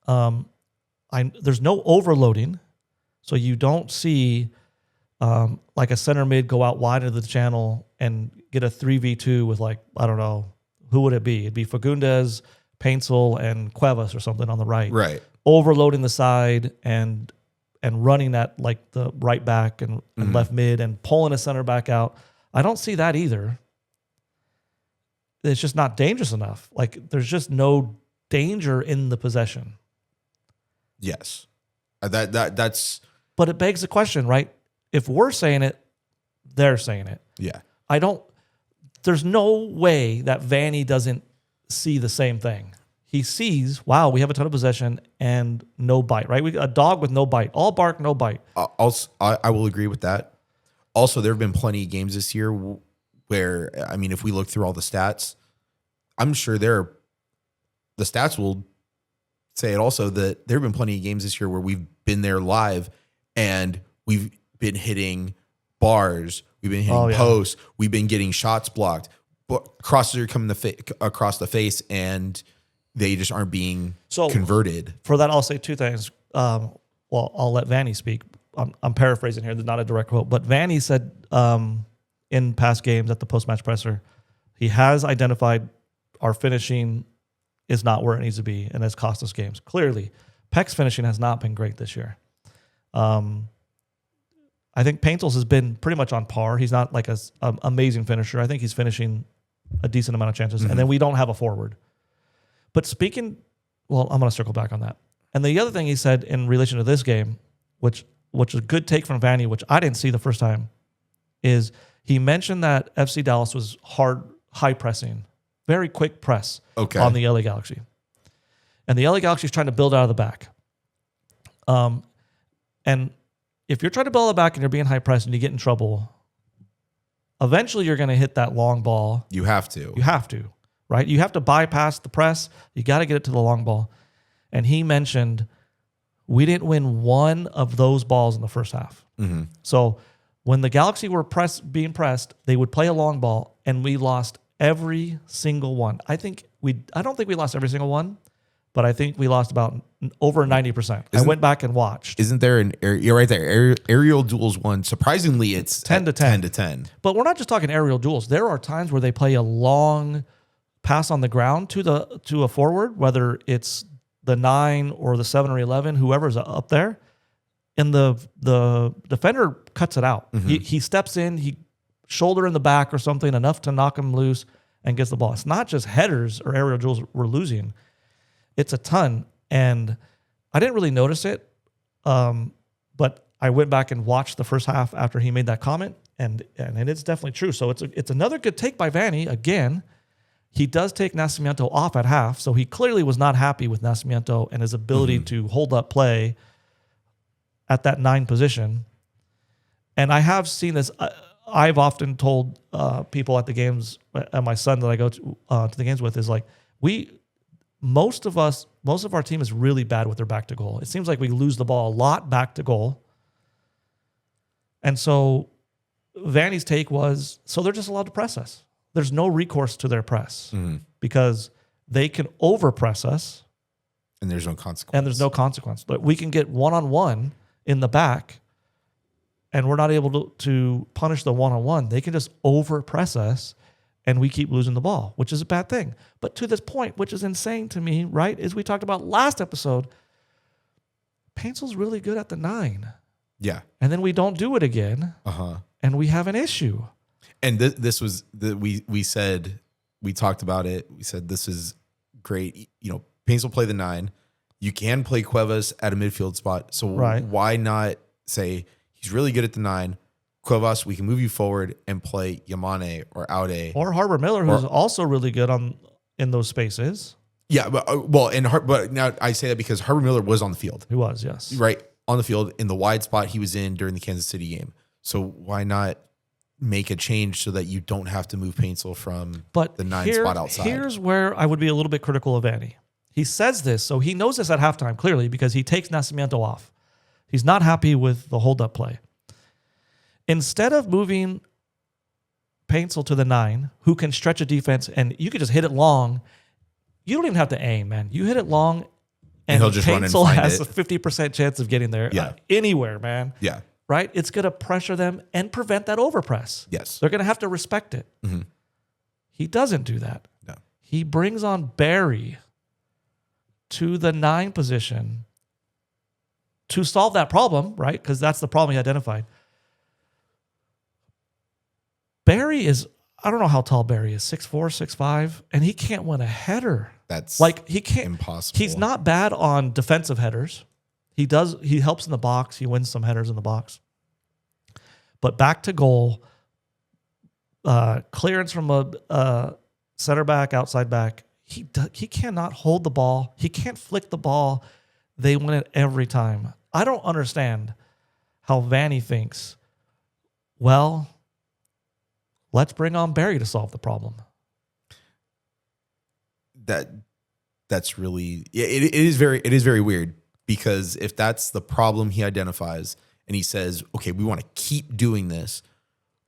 There's no overloading, so you don't see like a center mid go out wide into the channel and get a 3v2 with, like, I don't know, who would it be? It'd be Fagundes, Paintsel, and Cuevas or something on the right. Right. Overloading the side and running at like the right back and left mid and pulling a center back out. I don't see that either. It's just not dangerous enough. Like, there's just no danger in the possession. Yes. That's But it begs the question, right? If we're saying it, they're saying it. yeah. There's no way that Vanny doesn't see the same thing. He sees, wow, we have a ton of possession and no bite, right? A dog with no bite, all bark, no bite. I will agree with that. Also, there have been plenty of games this year where, I mean, if we look through all the stats, I'm sure the stats will say it also, that there have been plenty of games this year where we've been there live and we've been hitting bars, we've been hitting posts, we've been getting shots blocked, but crosses are coming across the face and they just aren't being converted. For that, I'll say two things. Well, I'll let Vanny speak. I'm paraphrasing here. There's not a direct quote. But Vanny said in past games at the post-match presser, he has identified our finishing is not where it needs to be and has cost us games. Clearly, Peck's finishing has not been great this year. I think Paintsels has been pretty much on par. He's not like an amazing finisher. I think he's finishing a decent amount of chances. And then we don't have a forward. But I'm going to circle back on that. And the other thing he said in relation to this game, which is a good take from Vanny, which I didn't see the first time, is he mentioned that FC Dallas was high pressing, very quick press on the LA Galaxy. And the LA Galaxy is trying to build out of the back. And if you're trying to build out of the back and you're being high pressed and you get in trouble, eventually you're going to hit that long ball. You have to. You have to, right? You have to bypass the press. You got to get it to the long ball. And he mentioned we didn't win one of those balls in the first half. Mm-hmm. So when the Galaxy were being pressed, they would play a long ball, and we lost every single one. I don't think we lost every single one, but I think we lost about over 90%. I went back and watched. Isn't there you're right there. Aerial duels won. Surprisingly, it's 10 to 10. 10 to 10. But we're not just talking aerial duels. There are times where they play a long pass on the ground to a forward, whether it's the 9 or the 7 or 11, whoever's up there, and the defender cuts it out. Mm-hmm. He steps in, he shoulder in the back or something, enough to knock him loose and gets the ball. It's not just headers or aerial duels we're losing. It's a ton. And I didn't really notice it, but I went back and watched the first half after he made that comment, and it's definitely true. So it's another good take by Vanny. Again, he does take Nascimento off at half, so he clearly was not happy with Nascimento and his ability to hold up play at that 9 position. And I have seen this. I've often told people at the games, and my son that I go to the games with, is like, most of our team is really bad with their back to goal. It seems like we lose the ball a lot back to goal. And so Vanny's take was, so they're just allowed to press us. There's no recourse to their press because they can overpress us. And there's no consequence. And there's no consequence. But we can get one-on-one in the back, and we're not able to punish the one-on-one. They can just overpress us, and we keep losing the ball, which is a bad thing. But to this point, which is insane to me, right, as we talked about last episode, Painsel's really good at the 9. Yeah. And then we don't do it again, and we have an issue. And this was we talked about it. We said this is great. You know, Paints will play the 9. You can play Cuevas at a midfield spot. So why not say he's really good at the 9? Cuevas, we can move you forward and play Yamane or Aude. Or Harbor Miller, who's also really good in those spaces. Yeah, but but now I say that because Harbor Miller was on the field. He was, yes. Right, on the field in the wide spot he was in during the Kansas City game. So why not make a change so that you don't have to move Paintsel from the 9 spot outside? Here's where I would be a little bit critical of Vanny. He says this, so he knows this at halftime, clearly, because he takes Nascimento off. He's not happy with the hold-up play. Instead of moving Paintsel to the 9, who can stretch a defense, and you can just hit it long, you don't even have to aim, man. You hit it long, and he'll just run and Paintsel find has it. a 50% chance of getting there anywhere, man. Yeah. Right? It's going to pressure them and prevent that overpress. Yes. They're going to have to respect it. Mm-hmm. He doesn't do that. No. He brings on Barry to the 9 position to solve that problem, right? Because that's the problem he identified. Barry is, I don't know how tall Barry is, 6'4", 6'5", and he can't win a header. That's like he can't. Impossible. He's not bad on defensive headers. He helps in the box. He wins some headers in the box. But back to goal, clearance from a center back, outside back, he cannot hold the ball. He can't flick the ball. They win it every time. I don't understand how Vanny thinks, well, let's bring on Barry to solve the problem. That's really it is very weird, because if that's the problem he identifies and he says, okay, we want to keep doing this.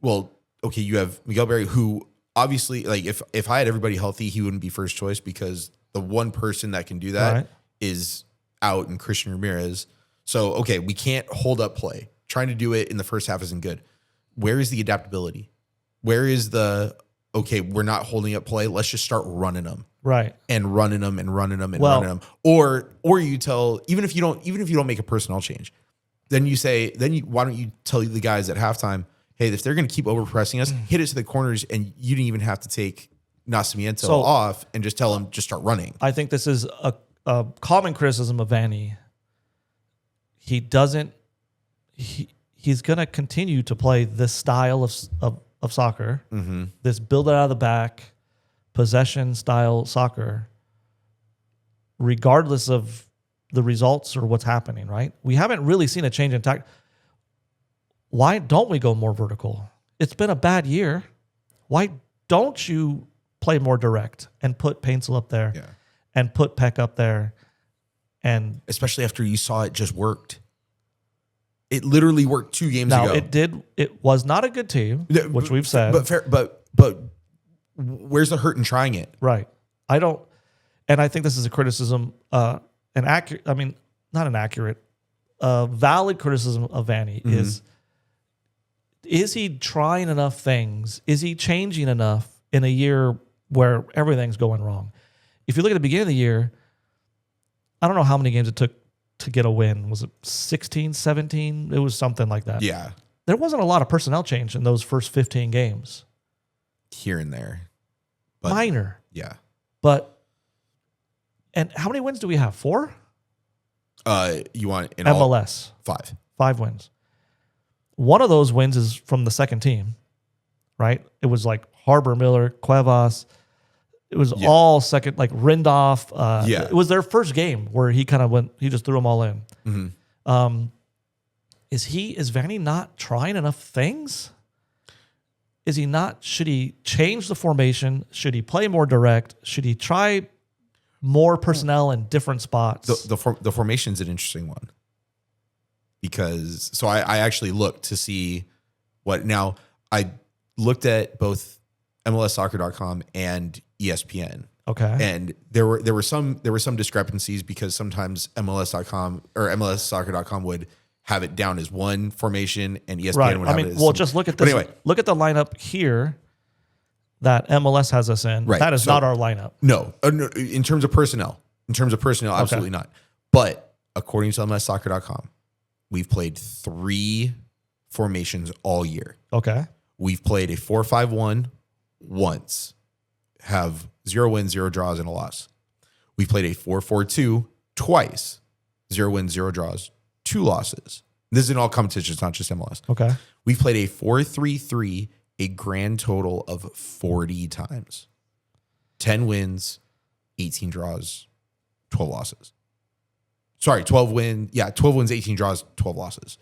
Well, okay, you have Miguel Barry, who obviously, like, if I had everybody healthy, he wouldn't be first choice, because the one person that can do that is out in Christian Ramirez. So, okay, we can't hold up play. Trying to do it in the first half isn't good. Where is the adaptability? Where is okay, we're not holding up play, let's just start running them. Right. And running them and running them and running them. Or you tell, even if you don't make a personnel change, then why don't you tell the guys at halftime, hey, if they're going to keep overpressing us, hit it to the corners, and you didn't even have to take Nascimento off, and just tell them, just start running. I think this is a common criticism of Vanny. He's going to continue to play this style of soccer, this build it out of the back, possession style soccer, regardless of the results or what's happening, right? We haven't really seen a change in tactics. Why don't we go more vertical? It's been a bad year. Why don't you play more direct and put Paintsel up there Yeah. and put Peck up there. And Especially after you saw it just worked. It literally worked 2 games now ago. it was not a good team, Yeah, which we've said. But fair, but where's the hurt in trying it? Right. I don't, and I think this is a criticism, an accurate, I mean, not an accurate, valid criticism of Vanny is he trying enough things? Is he changing enough in a year where everything's going wrong? If you look at the beginning of the year, I don't know how many games it took to get a win. Was it 16, 17? It was something like that. Yeah, There wasn't a lot of personnel change in those first 15 games. here and there. But Minor. yeah. But, and how many wins do we have? 4? You want in all MLS. 5. 5 wins. One of those wins is from the second team, right? It was like Harbor, Miller, Cuevas. It was all second, like Rindolph. Yeah. It was their first game where he kind of went, he just threw them all in. Mm-hmm. Is Vanny not trying enough things? Is he not, should he change the formation? Should he play more direct? Should he try more personnel in different spots? The formation's an interesting one. Because so I actually looked to see what now I looked at both MLSsoccer.com and ESPN. Okay. And there were some discrepancies because sometimes MLS.com or MLSsoccer.com would have it down as one formation and ESPN Right. would I have mean, it as well, some- just look at But this. anyway. Look at the lineup here that MLS has us in. Right. That is So- not our lineup. No, in terms of personnel, absolutely not. But according to MLSsoccer.com, we've played 3 formations all year. Okay. We've played a 4-5-1 once, have 0 wins, 0 draws, and a loss. We've played a 4-4-2 twice, 0 wins, 0 draws, 2 losses. This is in all competitions, not just MLS. Okay. We've played a 4-3-3 a grand total of 40 times. 10 wins, 18 draws, 12 losses. Sorry, 12 wins, 18 draws, 12 losses.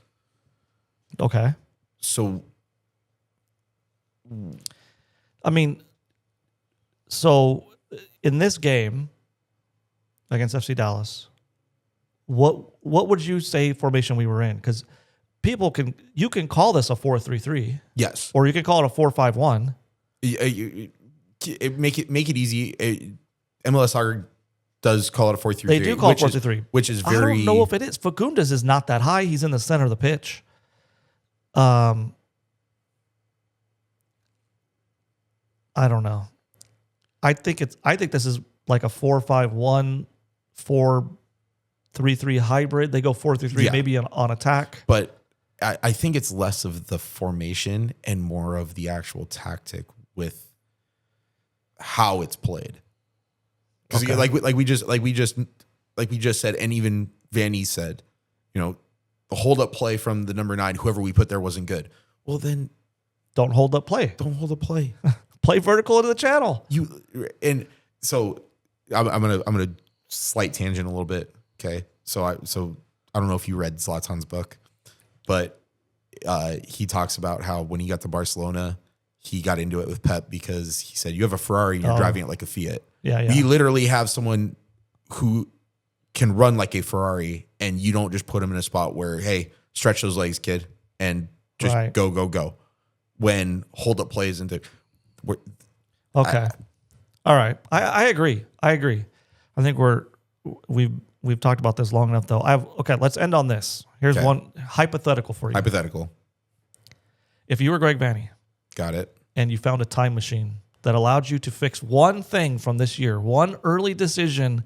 Okay. So I mean, so in this game against FC Dallas, what would you say formation we were in? Because you can call this a 4-3-3, yes, or you can call it a 4-5-1. Make it easy. MLS Soccer does call it a 4-3-3. They do call it 4-3-3, which is very. I don't know if it is. Fagundes is not that high. He's in the center of the pitch. I don't know. I think this is like a 4-5-1, 4-3-3 hybrid. They go 4-3-3 Yeah. maybe on attack. But I think it's less of the formation and more of the actual tactic with how it's played. Because Okay. like we just said, and even Vanny said, the hold up play from the number 9, whoever we put there wasn't good. Well, then Don't hold up play. don't hold up play. Play vertical into the channel. And so I'm gonna slight tangent a little bit. Okay, so I don't know if you read Zlatan's book, but he talks about how when he got to Barcelona, he got into it with Pep because he said, "You have a Ferrari and you're driving it like a Fiat." Yeah. We literally have someone who can run like a Ferrari, and you don't just put him in a spot where, hey, stretch those legs, kid, and just Right. go. When hold up plays into. Okay. All right. I agree. I think we've talked about this long enough though. Let's end on this. Here's Okay. one hypothetical for you. Hypothetical. If you were Greg Vanny Got it. and you found a time machine that allowed you to fix one thing from this year, one early decision,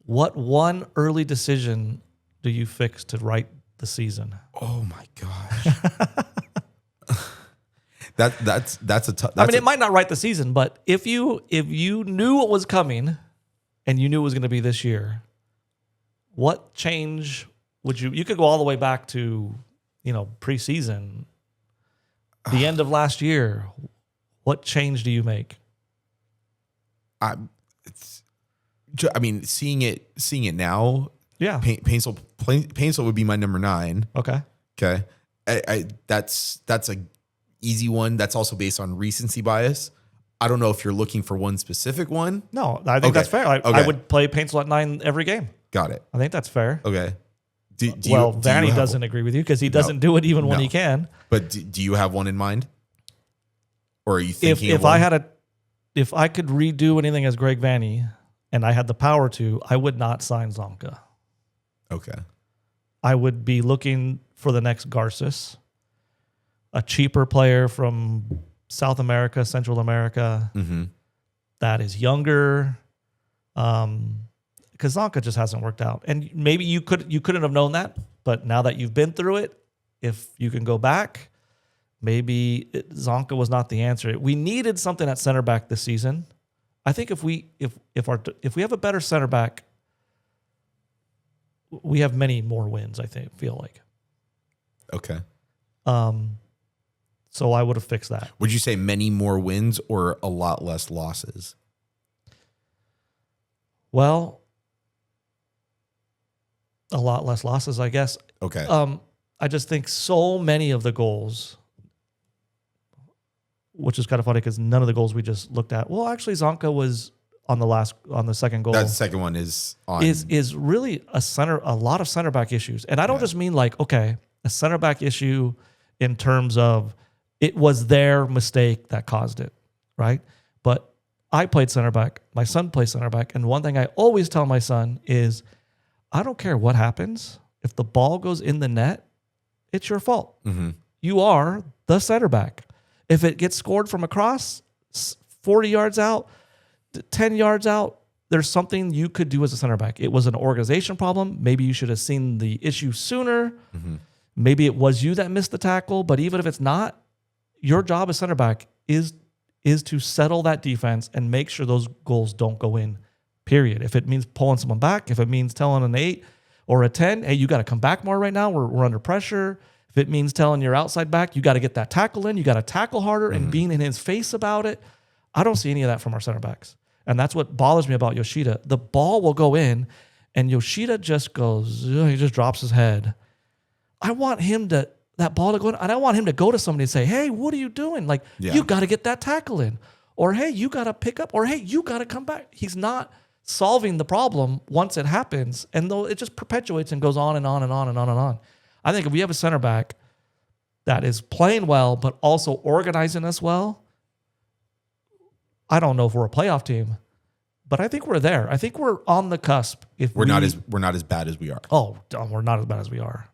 what one early decision do you fix to right the season? Oh my gosh. That's a tough. It might not right the season, but if you knew what was coming and you knew it was going to be this year, what change would you could go all the way back to, preseason, the end of last year. What change do you make? Seeing it now. Yeah. Paintsel would be my number 9. Okay. Okay. That's a easy one. That's also based on recency bias. I don't know if you're looking for one specific one. No, I think Okay. that's fair. I Okay. would play Paintsel at 9 every game. Got it. I think that's fair. Okay. Do Well, you Vanny have- doesn't agree with you because he doesn't do it even when No. he can. But do you have one in mind? Or are you thinking If of one? if I could redo anything as Greg Vanny and I had the power to, I would not sign Zonka. Okay. I would be looking for the next Garces, a cheaper player from South America, Central America Mm-hmm. that is younger. Because Zonka just hasn't worked out, and maybe you couldn't have known that, but now that you've been through it, if you can go back, maybe Zonka was not the answer. We needed something at center back this season. I think if we have a better center back, we have many more wins. I feel like. Okay. So I would have fixed that. Would you say many more wins or a lot less losses? Well, a lot less losses, I guess. Okay. I just think so many of the goals, which is kind of funny because none of the goals we just looked at. Well, actually, Zonka was on the second goal. That second one is on. Is really a lot of center back issues, and I don't just mean like a center back issue in terms of it was their mistake that caused it, right? But I played center back. My son plays center back, and one thing I always tell my son is, I don't care what happens. If the ball goes in the net, it's your fault. Mhm. You are the center back. If it gets scored from across 40 yards out, 10 yards out, there's something you could do as a center back. It was an organization problem. Maybe you should have seen the issue sooner. Mm-hmm. Maybe it was you that missed the tackle. But even if it's not, your job as center back is to settle that defense and make sure those goals don't go in, period. If it means pulling someone back, if it means telling an 8 or a 10, hey, you got to come back more right now. We're under pressure. If it means telling your outside back, you got to get that tackle in. You got to tackle harder and being in his face about it. I don't see any of that from our center backs. And that's what bothers me about Yoshida. The ball will go in and Yoshida just goes, he just drops his head. I want that ball to go in, and I want him to go to somebody and say, hey, what are you doing? Like, you got to get that tackle in. Or, hey, you got to pick up. Or, hey, you got to come back. He's not solving the problem once it happens. And though it just perpetuates and goes on and on and on and on and on. I think if we have a center back that is playing well, but also organizing us well, I don't know if we're a playoff team, but I think we're there. I think we're on the cusp. If We're not as bad as we are. Oh, we're not as bad as we are.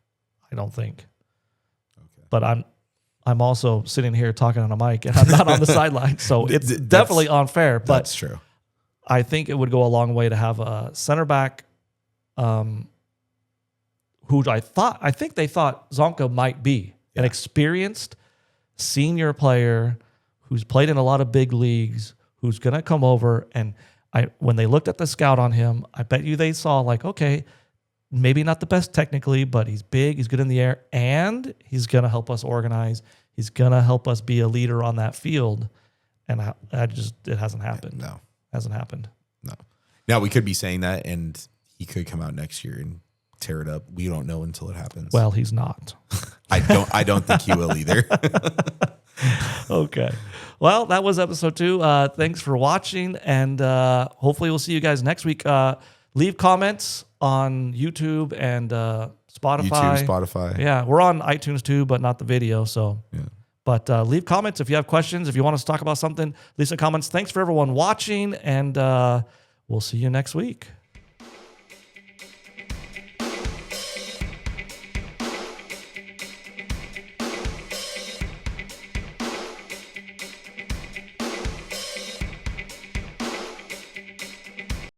I don't think. Okay. But I'm also sitting here talking on a mic and I'm not on the sideline, so it's definitely unfair. But That's true. I think it would go a long way to have a center back, who I think they thought Zonka might be an experienced senior player who's played in a lot of big leagues, who's going to come over. And when they looked at the scout on him, I bet you they saw like, okay, maybe not the best technically, but he's big, he's good in the air, and he's going to help us organize. He's going to help us be a leader on that field. And it hasn't happened. No. Hasn't happened. No. Now we could be saying that and he could come out next year and tear it up. We don't know until it happens. Well, he's not. I don't think he will either. Okay. Well, that was episode 2. Thanks for watching, and hopefully we'll see you guys next week. Leave comments on YouTube and Spotify. YouTube, Spotify. Yeah, we're on iTunes too, but not the video. So, Yeah. But leave comments if you have questions. If you want us to talk about something, leave some comments. Thanks for everyone watching, and we'll see you next week.